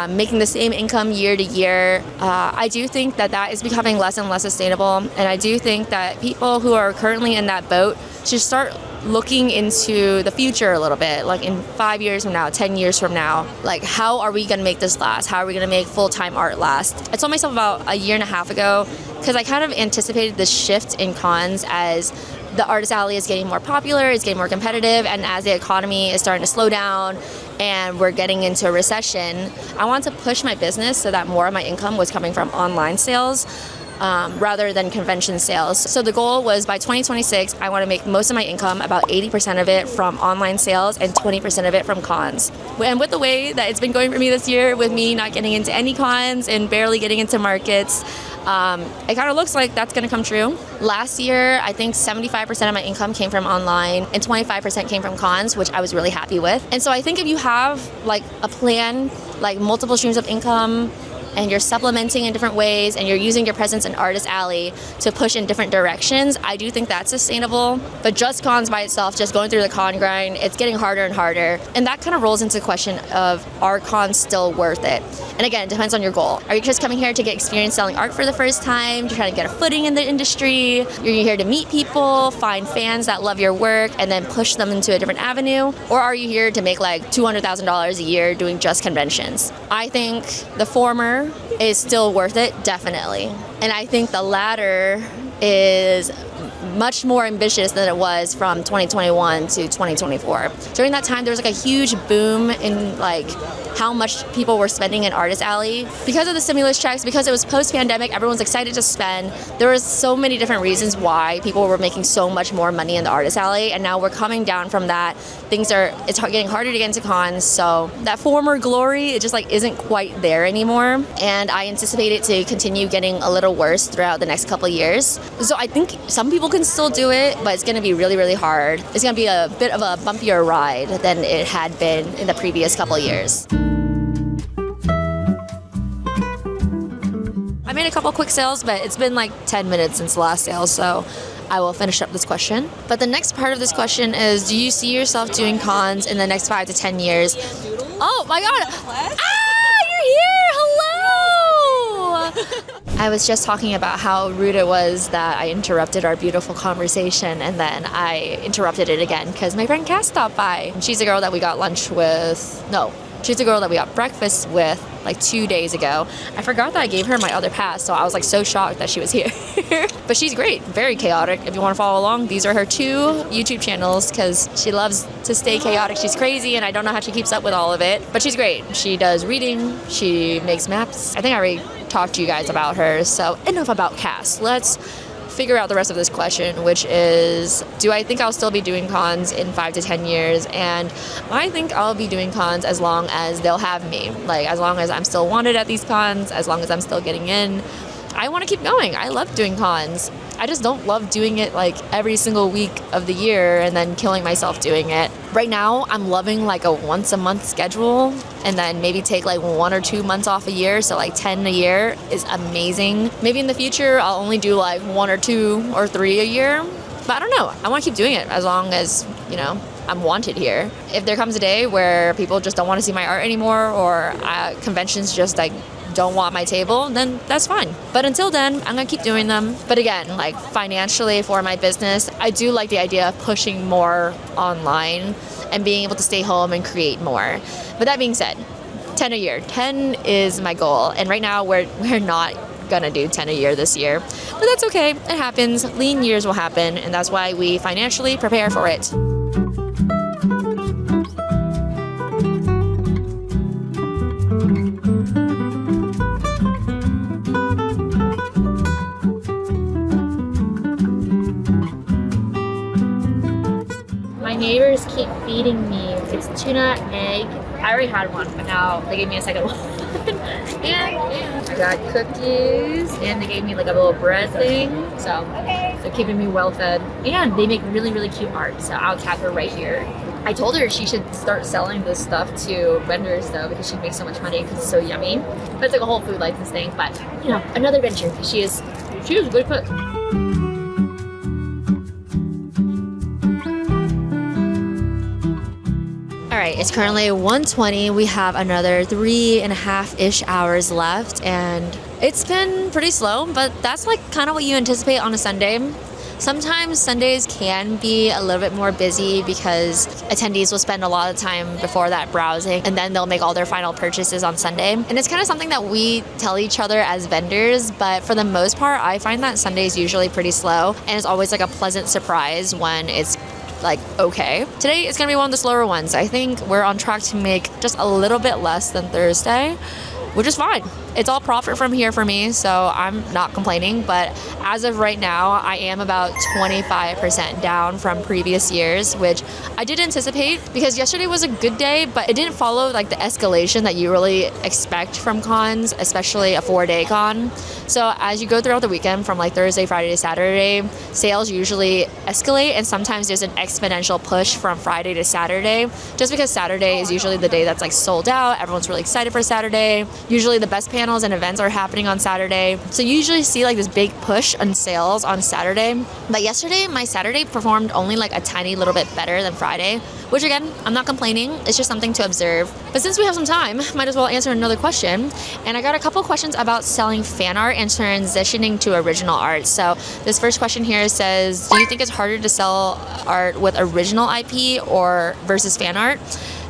making the same income year to year, I do think that is becoming less and less sustainable. And I do think that people who are currently in that boat should start looking into the future a little bit, like in 5 years from now, 10 years from now, like how are we gonna make this last? How are we gonna make full-time art last? I told myself about a year and a half ago because I kind of anticipated this shift in cons as the Artist Alley is getting more popular, it's getting more competitive, and as the economy is starting to slow down and we're getting into a recession, I want to push my business so that more of my income was coming from online sales. Rather than convention sales. So the goal was by 2026, I want to make most of my income, about 80% of it from online sales and 20% of it from cons. And with the way that it's been going for me this year, with me not getting into any cons and barely getting into markets, it kind of looks like that's going to come true. Last year, I think 75% of my income came from online and 25% came from cons, which I was really happy with. And so I think if you have like a plan, like multiple streams of income, and you're supplementing in different ways, and you're using your presence in Artist Alley to push in different directions, I do think that's sustainable. But just cons by itself, just going through the con grind, it's getting harder and harder. And that kind of rolls into the question of, are cons still worth it? And again, it depends on your goal. Are you just coming here to get experience selling art for the first time? You're trying to get a footing in the industry? You're here to meet people, find fans that love your work, and then push them into a different avenue? Or are you here to make like $200,000 a year doing just conventions? I think the former is still worth it, definitely. And I think the latter is much more ambitious than it was from 2021 to 2024. During that time, there was like a huge boom in like how much people were spending in Artist Alley. Because of the stimulus checks, because it was post-pandemic, everyone's excited to spend. There was so many different reasons why people were making so much more money in the Artist Alley, and now we're coming down from that. It's getting harder to get into cons, so that former glory, it just like isn't quite there anymore. And I anticipate it to continue getting a little worse throughout the next couple of years. So I think some people can still do it, but it's gonna be really, really hard. It's gonna be a bit of a bumpier ride than it had been in the previous couple of years. I made a couple quick sales, but it's been like 10 minutes since the last sale, so I will finish up this question. But the next part of this question is, do you see yourself doing cons in the next 5 to 10 years? Oh my God! Ah, you're here! Hello! I was just talking about how rude it was that I interrupted our beautiful conversation, and then I interrupted it again because my friend Cass stopped by. She's a girl that we got lunch with. No, she's a girl that we got breakfast with like 2 days ago. I forgot that I gave her my other pass, so I was like so shocked that she was here. But she's great, very chaotic. If you want to follow along, these are her 2 YouTube channels because she loves to stay chaotic. She's crazy, and I don't know how she keeps up with all of it, but she's great. She does reading, she makes maps. I think I already talked to you guys about her, so enough about Cass. Let's figure out the rest of this question, which is, do I think I'll still be doing cons in 5 to 10 years? And I think I'll be doing cons as long as they'll have me. Like, as long as I'm still wanted at these cons, as long as I'm still getting in. I want to keep going. I love doing cons. I just don't love doing it like every single week of the year and then killing myself doing it. Right now, I'm loving like a once a month schedule and then maybe take like 1 or 2 months off a year. So like 10 a year is amazing. Maybe in the future, I'll only do like 1 or 2 or 3 a year. But I don't know. I want to keep doing it as long as, you know, I'm wanted here. If there comes a day where people just don't want to see my art anymore, or conventions just like don't want my table, then that's fine. But until then, I'm gonna keep doing them. But again, like financially for my business, I do like the idea of pushing more online and being able to stay home and create more. But that being said, 10 a year. 10 is my goal. And right now we're not gonna do 10 a year this year. But that's okay, it happens. Lean years will happen, and that's why we financially prepare for it. My neighbors keep feeding me. It's tuna egg. I already had one, but now they gave me a second one. And I got cookies, and they gave me like a little bread thing. So they're keeping me well fed. And they make really, really cute art. So I'll tag her right here. I told her she should start selling this stuff to vendors though, because she'd make so much money because it's so yummy. But it's like a whole food license thing. But you know, another venture because she is a good cook. Alright, it's currently 1:20. We have another 3.5-ish hours left, and it's been pretty slow, but that's like kind of what you anticipate on a Sunday. Sometimes Sundays can be a little bit more busy because attendees will spend a lot of time before that browsing, and then they'll make all their final purchases on Sunday. And it's kind of something that we tell each other as vendors, but for the most part, I find that Sunday is usually pretty slow, and it's always like a pleasant surprise when it's like okay. Today is gonna be one of the slower ones. I think we're on track to make just a little bit less than Thursday, which is fine. It's all profit from here for me, so I'm not complaining. But as of right now, I am about 25% down from previous years, which I did anticipate because yesterday was a good day, but it didn't follow like the escalation that you really expect from cons, especially a 4-day con. So as you go throughout the weekend from like Thursday, Friday to Saturday, sales usually escalate, and sometimes there's an exponential push from Friday to Saturday, just because Saturday is usually the day that's like sold out. Everyone's really excited for Saturday. Usually the best panels and events are happening on Saturday. So you usually see like this big push on sales on Saturday. But yesterday, my Saturday performed only like a tiny little bit better than Friday, which again, I'm not complaining. It's just something to observe. But since we have some time, might as well answer another question. And I got a couple questions about selling fan art and transitioning to original art. So this first question here says, do you think it's harder to sell art with original IP or versus fan art?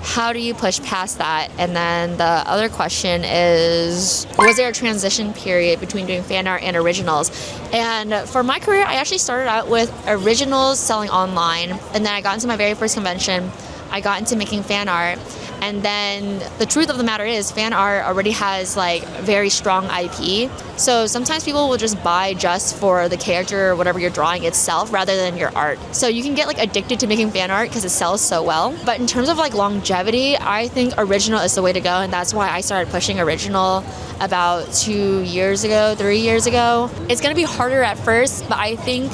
How do you push past that? And then the other question is, was there a transition period between doing fan art and originals? And for my career, I actually started out with originals selling online, and then I got into my very first convention. I got into making fan art. And then the truth of the matter is fan art already has like very strong IP. So sometimes people will just buy just for the character or whatever you're drawing itself rather than your art. So you can get like addicted to making fan art because it sells so well. But in terms of like longevity, I think original is the way to go. And that's why I started pushing original about 3 years ago. It's going to be harder at first, but I think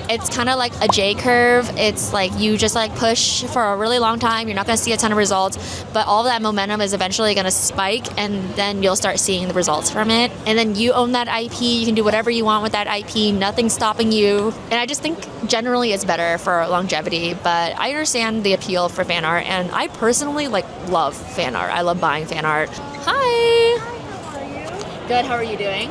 it's kind of like a J curve. It's like you just like push for a really long time. You're not going to see a ton of results, but all of that momentum is eventually going to spike, and then you'll start seeing the results from it. And then you own that IP. You can do whatever you want with that IP. Nothing's stopping you. And I just think generally it's better for longevity, but I understand the appeal for fan art, and I personally like love fan art. I love buying fan art. Hi. How are you? Good. How are you doing?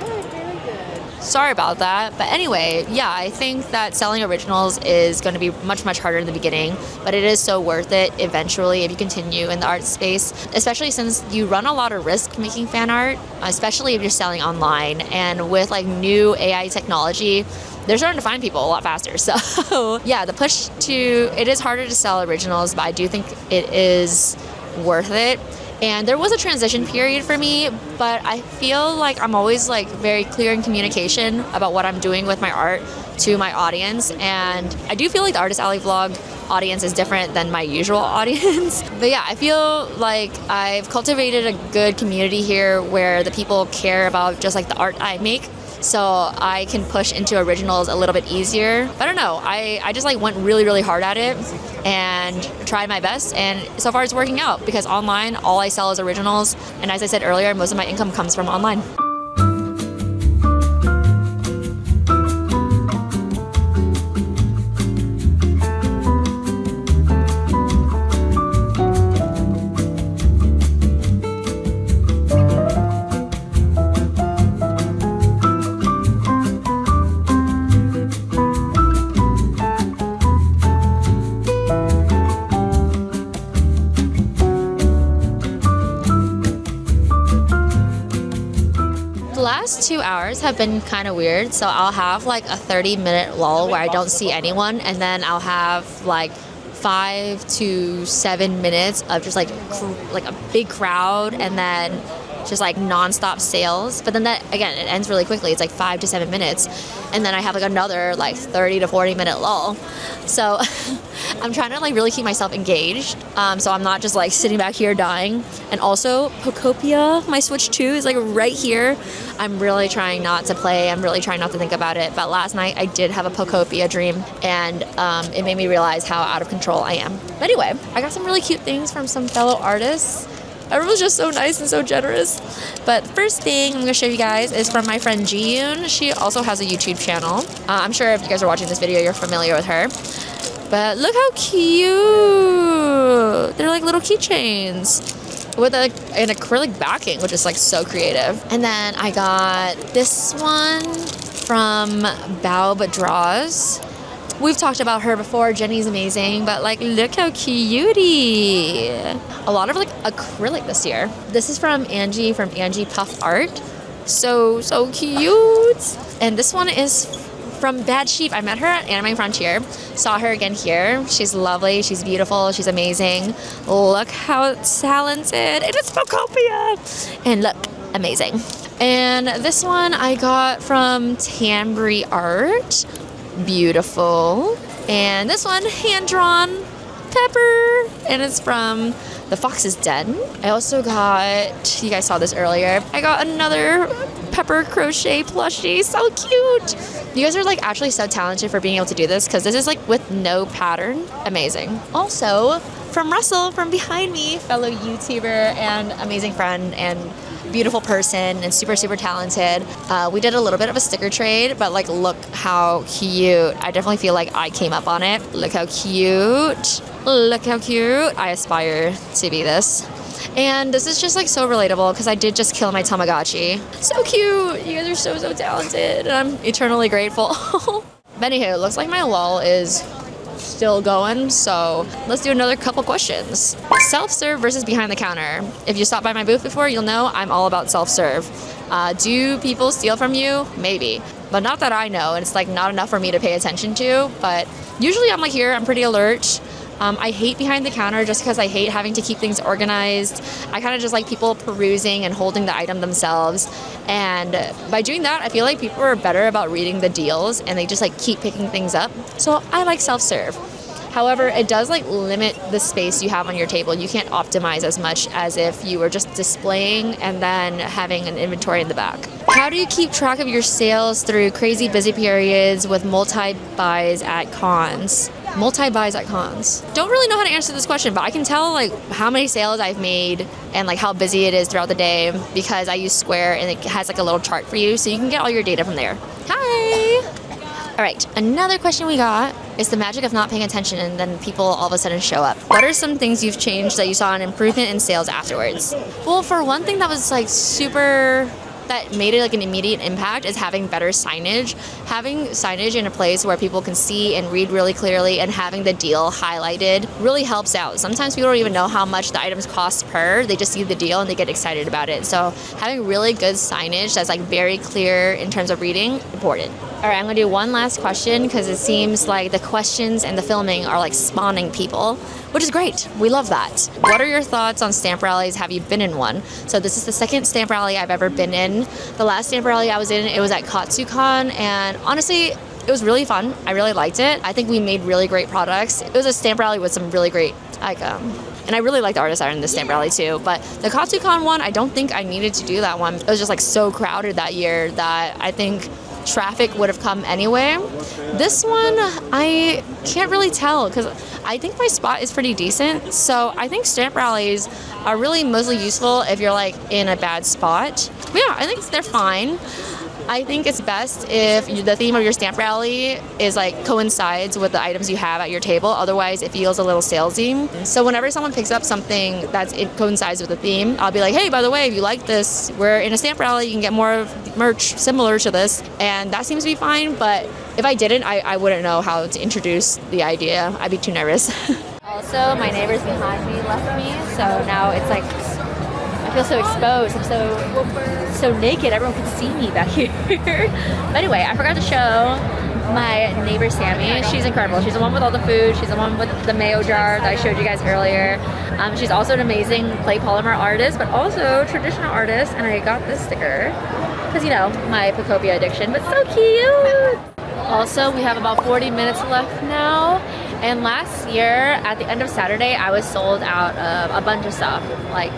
Sorry about that. But anyway, yeah, I think that selling originals is going to be much, much harder in the beginning, but it is so worth it eventually if you continue in the art space, especially since you run a lot of risk making fan art, especially if you're selling online. And with like new AI technology, they're starting to find people a lot faster. So yeah, it is harder to sell originals, but I do think it is worth it. And there was a transition period for me, but I feel like I'm always like very clear in communication about what I'm doing with my art to my audience. And I do feel like the Artist Alley vlog audience is different than my usual audience. But yeah, I feel like I've cultivated a good community here where the people care about just like the art I make. So I can push into originals a little bit easier. I don't know, I just like went really, really hard at it and tried my best, and so far it's working out because online, all I sell is originals. And as I said earlier, most of my income comes from online. Last 2 hours have been kind of weird. So I'll have like a 30-minute lull where I don't see anyone, and then I'll have like 5 to 7 minutes of just like a big crowd, and then just like nonstop sales. But then that, again, it ends really quickly. It's like 5 to 7 minutes. And then I have like another like 30 to 40 minute lull. So I'm trying to like really keep myself engaged. So I'm not just like sitting back here dying. And also Pocopia, my Switch 2 is like right here. I'm really trying not to play. I'm really trying not to think about it. But last night I did have a Pocopia dream, and it made me realize how out of control I am. But anyway, I got some really cute things from some fellow artists. Everyone's just so nice and so generous. But the first thing I'm going to show you guys is from my friend Ji-yoon. She also has a YouTube channel. I'm sure if you guys are watching this video, you're familiar with her. But look how cute. They're like little keychains with an acrylic backing, which is like so creative. And then I got this one from Baoba Draws. We've talked about her before. Jenny's amazing, but like, look how cutie. A lot of like acrylic this year. This is from Angie Puff Art. So cute. And this one is from Bad Sheep. I met her at Anime Frontier. Saw her again here. She's lovely. She's beautiful. She's amazing. Look how talented. And it's Photopia. And look, amazing. And this one I got from Tambry Art. Beautiful. And this one, hand-drawn Pepper. And it's from The Fox's Den. I also got, you guys saw this earlier, I got another Pepper crochet plushie. So cute. You guys are like actually so talented for being able to do this, because this is like with no pattern. Amazing. Also from Russell, from behind me, fellow YouTuber and amazing friend and beautiful person and super talented. We did a little bit of a sticker trade, but like, look how cute. I definitely feel like I came up on it. Look how cute. Look how cute. I aspire to be this. And this is just like so relatable, because I did just kill my Tamagotchi. So cute. You guys are so talented, and I'm eternally grateful. But anywho, it looks like my lull is still going, so let's do another couple questions. Self-serve versus behind the counter. If you stopped by my booth before, you'll know I'm all about self-serve. Do people steal from you? Maybe, but not that I know, and it's like not enough for me to pay attention to. But usually I'm like here, I'm pretty alert. I hate behind the counter just because I hate having to keep things organized. I kind of just like people perusing and holding the item themselves. And by doing that, I feel like people are better about reading the deals, and they just like keep picking things up. So I like self-serve. However, it does like limit the space you have on your table. You can't optimize as much as if you were just displaying and then having an inventory in the back. How do you keep track of your sales through crazy busy periods with multi-buys at cons? Multi-buys at cons. Don't really know how to answer this question, but I can tell like how many sales I've made and like how busy it is throughout the day, because I use Square and it has like a little chart for you, so you can get all your data from there. Hi! All right, another question we got is the magic of not paying attention and then people all of a sudden show up. What are some things you've changed that you saw an improvement in sales afterwards? Well, for one thing that was like that made it like an immediate impact is having better signage. Having signage in a place where people can see and read really clearly, and having the deal highlighted really helps out. Sometimes people don't even know how much the items cost per, they just see the deal and they get excited about it. So having really good signage that's like very clear in terms of reading, important. All right, I'm gonna do one last question, because it seems like the questions and the filming are like spawning people, which is great. We love that. What are your thoughts on stamp rallies? Have you been in one? So this is the second stamp rally I've ever been in. The last stamp rally I was in, it was at KatsuCon, and honestly, it was really fun. I really liked it. I think we made really great products. It was a stamp rally with some really great, and I really liked the artists that are in the stamp rally too. But the KatsuCon one, I don't think I needed to do that one. It was just like so crowded that year that I think traffic would have come anyway. This one, I can't really tell, because I think my spot is pretty decent. So I think stamp rallies are really mostly useful if you're like in a bad spot. But yeah, I think they're fine. I think it's best if the theme of your stamp rally is like coincides with the items you have at your table. Otherwise, it feels a little salesy. So whenever someone picks up something it coincides with the theme, I'll be like, hey, by the way, if you like this, we're in a stamp rally. You can get more merch similar to this. And that seems to be fine. But if I didn't, I wouldn't know how to introduce the idea. I'd be too nervous. Also, my neighbors behind me left me. So now it's like, I feel so exposed. I'm so naked. Everyone can see me back here. But anyway, I forgot to show my neighbor Sammy. She's incredible. She's the one with all the food. She's the one with the mayo jar that I showed you guys earlier. She's also an amazing clay polymer artist, but also traditional artist. And I got this sticker because, you know, my Photopia addiction, but so cute. Also, we have about 40 minutes left now. And last year, at the end of Saturday, I was sold out of a bunch of stuff. Like,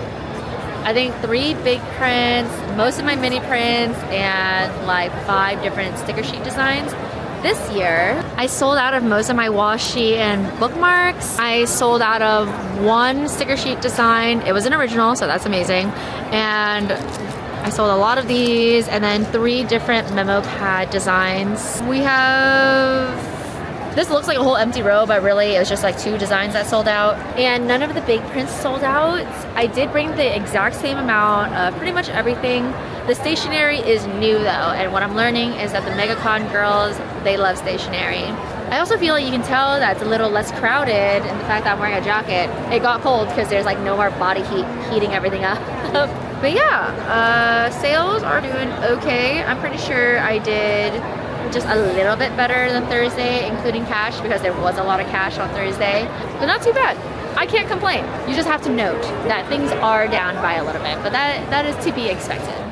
I think 3 big prints, most of my mini prints, and like 5 different sticker sheet designs. This year, I sold out of most of my washi and bookmarks. I sold out of 1 sticker sheet design. It was an original, so that's amazing. And I sold a lot of these, and then 3 different memo pad designs. We have... This looks like a whole empty row, but really it was just like 2 designs that sold out. And none of the big prints sold out. I did bring the exact same amount of pretty much everything. The stationery is new though, and what I'm learning is that the MegaCon girls, they love stationery. I also feel like you can tell that it's a little less crowded, and the fact that I'm wearing a jacket. It got cold because there's like no more body heat heating everything up. But yeah, sales are doing okay. I'm pretty sure I did just a little bit better than Thursday, including cash, because there was a lot of cash on Thursday, but not too bad. I can't complain. You just have to note that things are down by a little bit, but that is to be expected.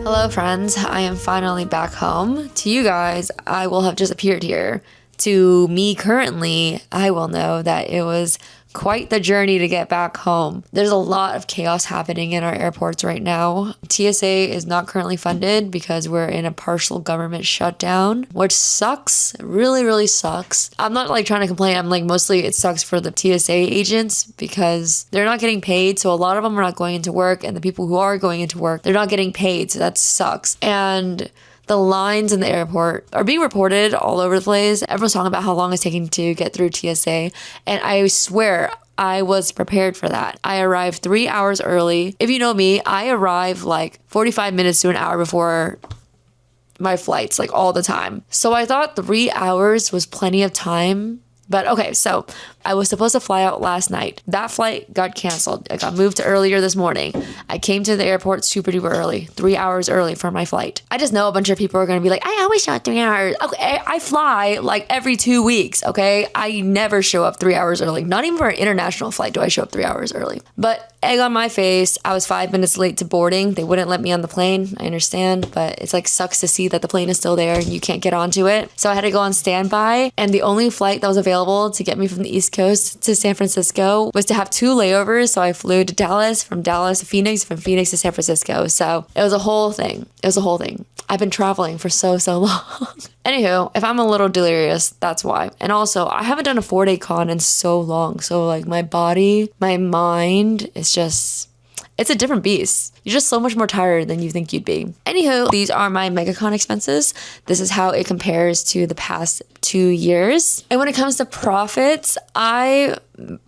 Hello friends, I am finally back home. To you guys, I will have just appeared here. To me currently, I will know that it was quite the journey to get back home. There's a lot of chaos happening in our airports right now. TSA is not currently funded because we're in a partial government shutdown, which sucks. Really, really sucks. I'm not like trying to complain. I'm like, mostly it sucks for the TSA agents because they're not getting paid. So a lot of them are not going into work, and the people who are going into work, they're not getting paid. So that sucks. And the lines in the airport are being reported all over the place. Everyone's talking about how long it's taking to get through TSA. And I swear I was prepared for that. I arrived 3 hours early. If you know me, I arrive like 45 minutes to an hour before my flights, like all the time. So I thought 3 hours was plenty of time. But okay, so I was supposed to fly out last night. That flight got canceled. It got moved to earlier this morning. I came to the airport super duper early, 3 hours early for my flight. I just know a bunch of people are going to be like, I always show up 3 hours. Okay, I fly like every 2 weeks, okay? I never show up 3 hours early. Not even for an international flight do I show up 3 hours early. But egg on my face, I was 5 minutes late to boarding. They wouldn't let me on the plane. I understand, but it's like sucks to see that the plane is still there and you can't get onto it. So I had to go on standby, and the only flight that was available to get me from the East Coast to San Francisco was to have 2 layovers. So I flew to Dallas, from Dallas to Phoenix, from Phoenix to San Francisco. So it was a whole thing. I've been traveling for so long. Anywho, if I'm a little delirious, that's why. And also, I haven't done a 4-day con in so long. So like my body, my mind, it's a different beast. You're just so much more tired than you think you'd be. Anywho, these are my MegaCon expenses. This is how it compares to the past 2 years. And when it comes to profits, I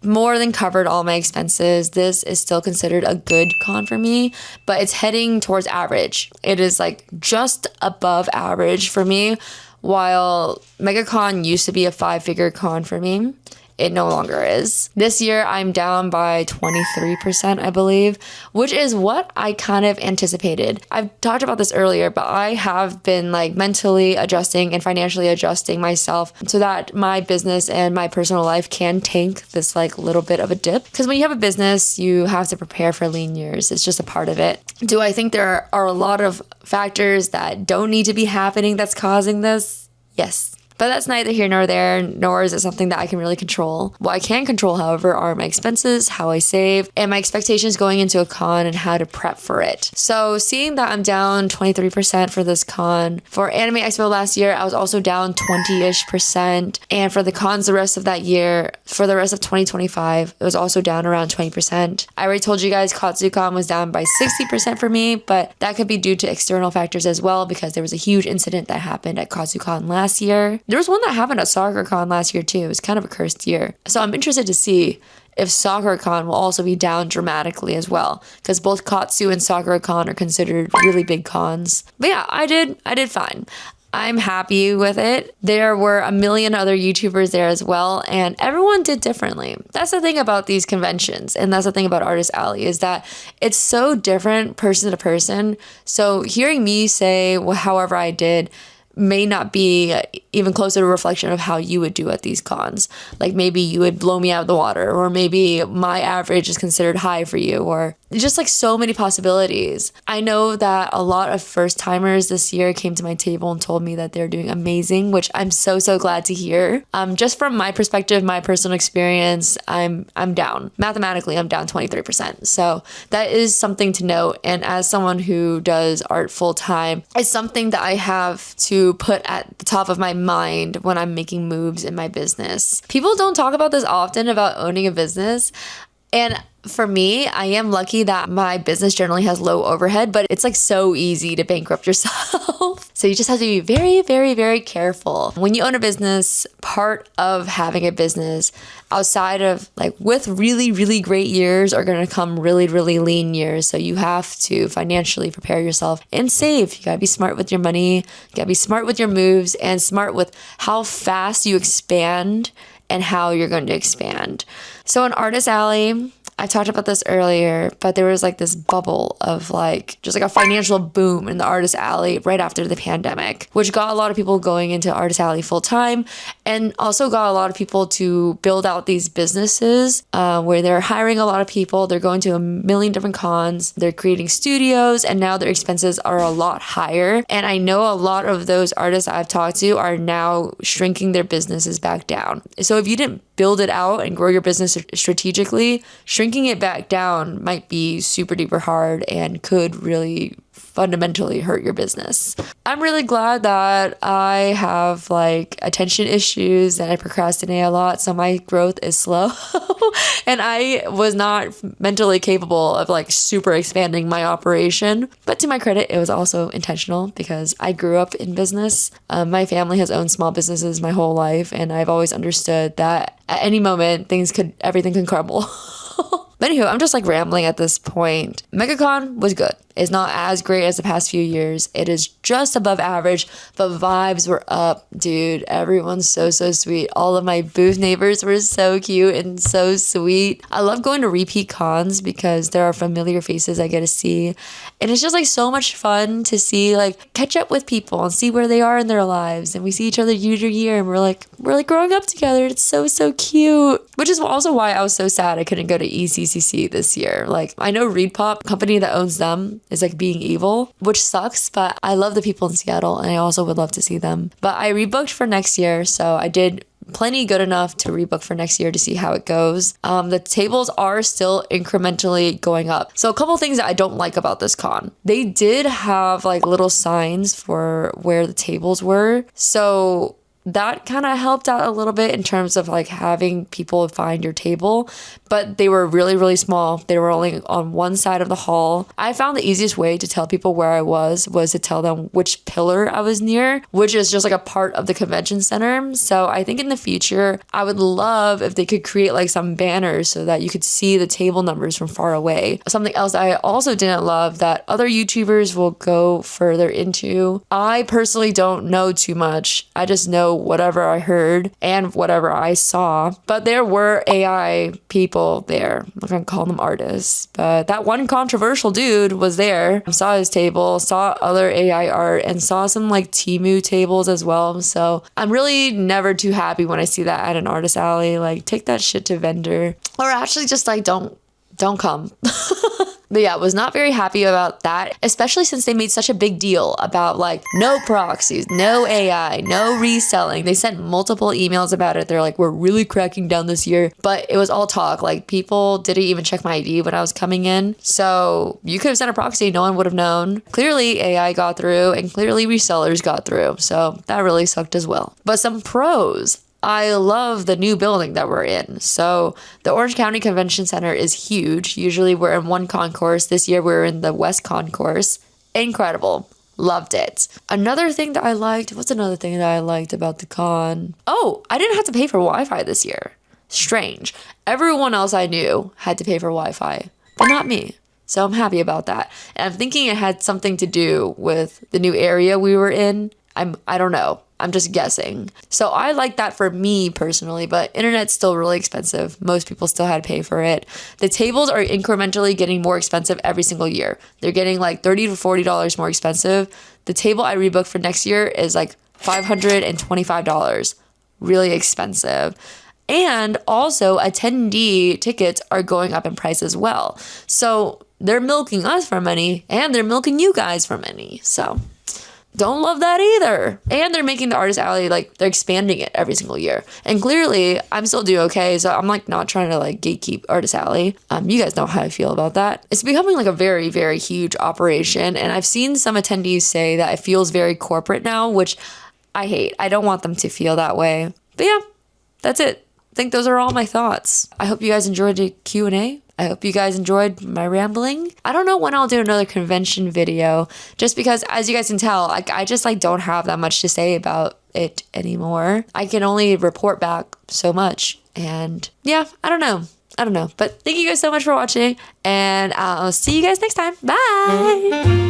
more than covered all my expenses. This is still considered a good con for me, but it's heading towards average. It is like just above average for me, while MegaCon used to be a 5-figure con for me. It no longer is. This year, I'm down by 23%, I believe, which is what I kind of anticipated. I've talked about this earlier, but I have been like mentally adjusting and financially adjusting myself so that my business and my personal life can tank this like little bit of a dip. Because when you have a business, you have to prepare for lean years. It's just a part of it. Do I think there are a lot of factors that don't need to be happening that's causing this? Yes. But that's neither here nor there, nor is it something that I can really control. What I can control, however, are my expenses, how I save, and my expectations going into a con and how to prep for it. So seeing that I'm down 23% for this con, for Anime Expo last year, I was also down 20-ish%. And for the cons the rest of that year, for the rest of 2025, it was also down around 20%. I already told you guys KatsuCon was down by 60% for me, but that could be due to external factors as well, because there was a huge incident that happened at KatsuCon last year. There was one that happened at SoccerCon last year too. It was kind of a cursed year. So I'm interested to see if SoccerCon will also be down dramatically as well, because both Katsu and SoccerCon are considered really big cons. But yeah, I did fine. I'm happy with it. There were a million other YouTubers there as well, and everyone did differently. That's the thing about these conventions, and that's the thing about Artist Alley, is that it's so different person to person. So hearing me say however I did may not be even close to a reflection of how you would do at these cons. Like maybe you would blow me out of the water, or maybe my average is considered high for you, or just like so many possibilities. I know that a lot of first timers this year came to my table and told me that they're doing amazing, which I'm so glad to hear. Just from my perspective, my personal experience, I'm down. Mathematically, I'm down 23%. So that is something to note. And as someone who does art full time, it's something that I have to put at the top of my mind when I'm making moves in my business. People don't talk about this often, about owning a business. And for me, I am lucky that my business generally has low overhead, but it's like so easy to bankrupt yourself. So you just have to be very, very, very careful. When you own a business, part of having a business outside of like with really, really great years are going to come really, really lean years. So you have to financially prepare yourself and save. You got to be smart with your money. You got to be smart with your moves and smart with how fast you expand and how you're going to expand. So in Artist Alley, I talked about this earlier, but there was like this bubble of like just like a financial boom in the Artist Alley right after the pandemic, which got a lot of people going into Artist Alley full time and also got a lot of people to build out these businesses where they're hiring a lot of people. They're going to a million different cons. They're creating studios and now their expenses are a lot higher. And I know a lot of those artists I've talked to are now shrinking their businesses back down. So if you didn't build it out and grow your business strategically, shrinking it back down might be super duper hard and could really fundamentally hurt your business. I'm really glad that I have like attention issues and I procrastinate a lot, so my growth is slow. And I was not mentally capable of like super expanding my operation. But to my credit, it was also intentional because I grew up in business. My family has owned small businesses my whole life, and I've always understood that at any moment everything can crumble. But anywho, I'm just like rambling at this point. MegaCon was good. It's not as great as the past few years. It is just above average, but vibes were up, dude. Everyone's so sweet. All of my booth neighbors were so cute and so sweet. I love going to repeat cons because there are familiar faces I get to see. And it's just like so much fun to see, like catch up with people and see where they are in their lives. And we see each other year to year and we're like growing up together. It's so cute. Which is also why I was so sad I couldn't go to ECCC this year. Like I know ReedPop, company that owns them, is like being evil, which sucks, but I love the people in Seattle and I also would love to see them. But I rebooked for next year, so I did plenty good enough to rebook for next year to see how it goes. The tables are still incrementally going up. So a couple things that I don't like about this con. They did have like little signs for where the tables were. So that kind of helped out a little bit in terms of like having people find your table, but they were really small. They were only on one side of the hall. I found the easiest way to tell people where I was to tell them which pillar I was near, which is just like a part of the convention center. So I think in the future, I would love if they could create like some banners so that you could see the table numbers from far away. Something else I also didn't love that other YouTubers will go further into. I personally don't know too much. I just know whatever I heard and whatever I saw, but there were AI people there. I'm not gonna call them artists, but that one controversial dude was there. I saw his table, saw other AI art, and saw some like Temu tables as well. So I'm really never too happy when I see that at an artist alley. Like take that shit to vendor, or actually just like don't come. But yeah, I was not very happy about that, especially since they made such a big deal about like no proxies, no AI, no reselling. They sent multiple emails about it. They're like, we're really cracking down this year, but it was all talk. Like people didn't even check my ID when I was coming in. So you could have sent a proxy. No one would have known. Clearly AI got through and clearly resellers got through. So that really sucked as well. But some pros. I love the new building that we're in. So the Orange County Convention Center is huge. Usually we're in one concourse. This year we're in the West Concourse. Incredible. Loved it. Another thing that I liked, what's another thing that I liked about the con? Oh, I didn't have to pay for Wi-Fi this year. Strange. Everyone else I knew had to pay for Wi-Fi, but not me. So I'm happy about that. And I'm thinking it had something to do with the new area we were in. I don't know. I'm just guessing. So I like that for me personally, but internet's still really expensive. Most people still had to pay for it. The tables are incrementally getting more expensive every single year. They're getting like $30 to $40 more expensive. The table I rebooked for next year is like $525. Really expensive. And also attendee tickets are going up in price as well. So they're milking us for money and they're milking you guys for money. So don't love that either. And they're making the Artist Alley, like they're expanding it every single year. And clearly I'm still doing okay. So I'm like not trying to like gatekeep Artist Alley. You guys know how I feel about that. It's becoming like a very, very huge operation. And I've seen some attendees say that it feels very corporate now, which I hate. I don't want them to feel that way. But yeah, that's it. I think those are all my thoughts. I hope you guys enjoyed the Q&A. I hope you guys enjoyed my rambling. I don't know when I'll do another convention video, just because as you guys can tell, like I just like don't have that much to say about it anymore. I can only report back so much, and yeah, I don't know. But thank you guys so much for watching, and I'll see you guys next time. Bye.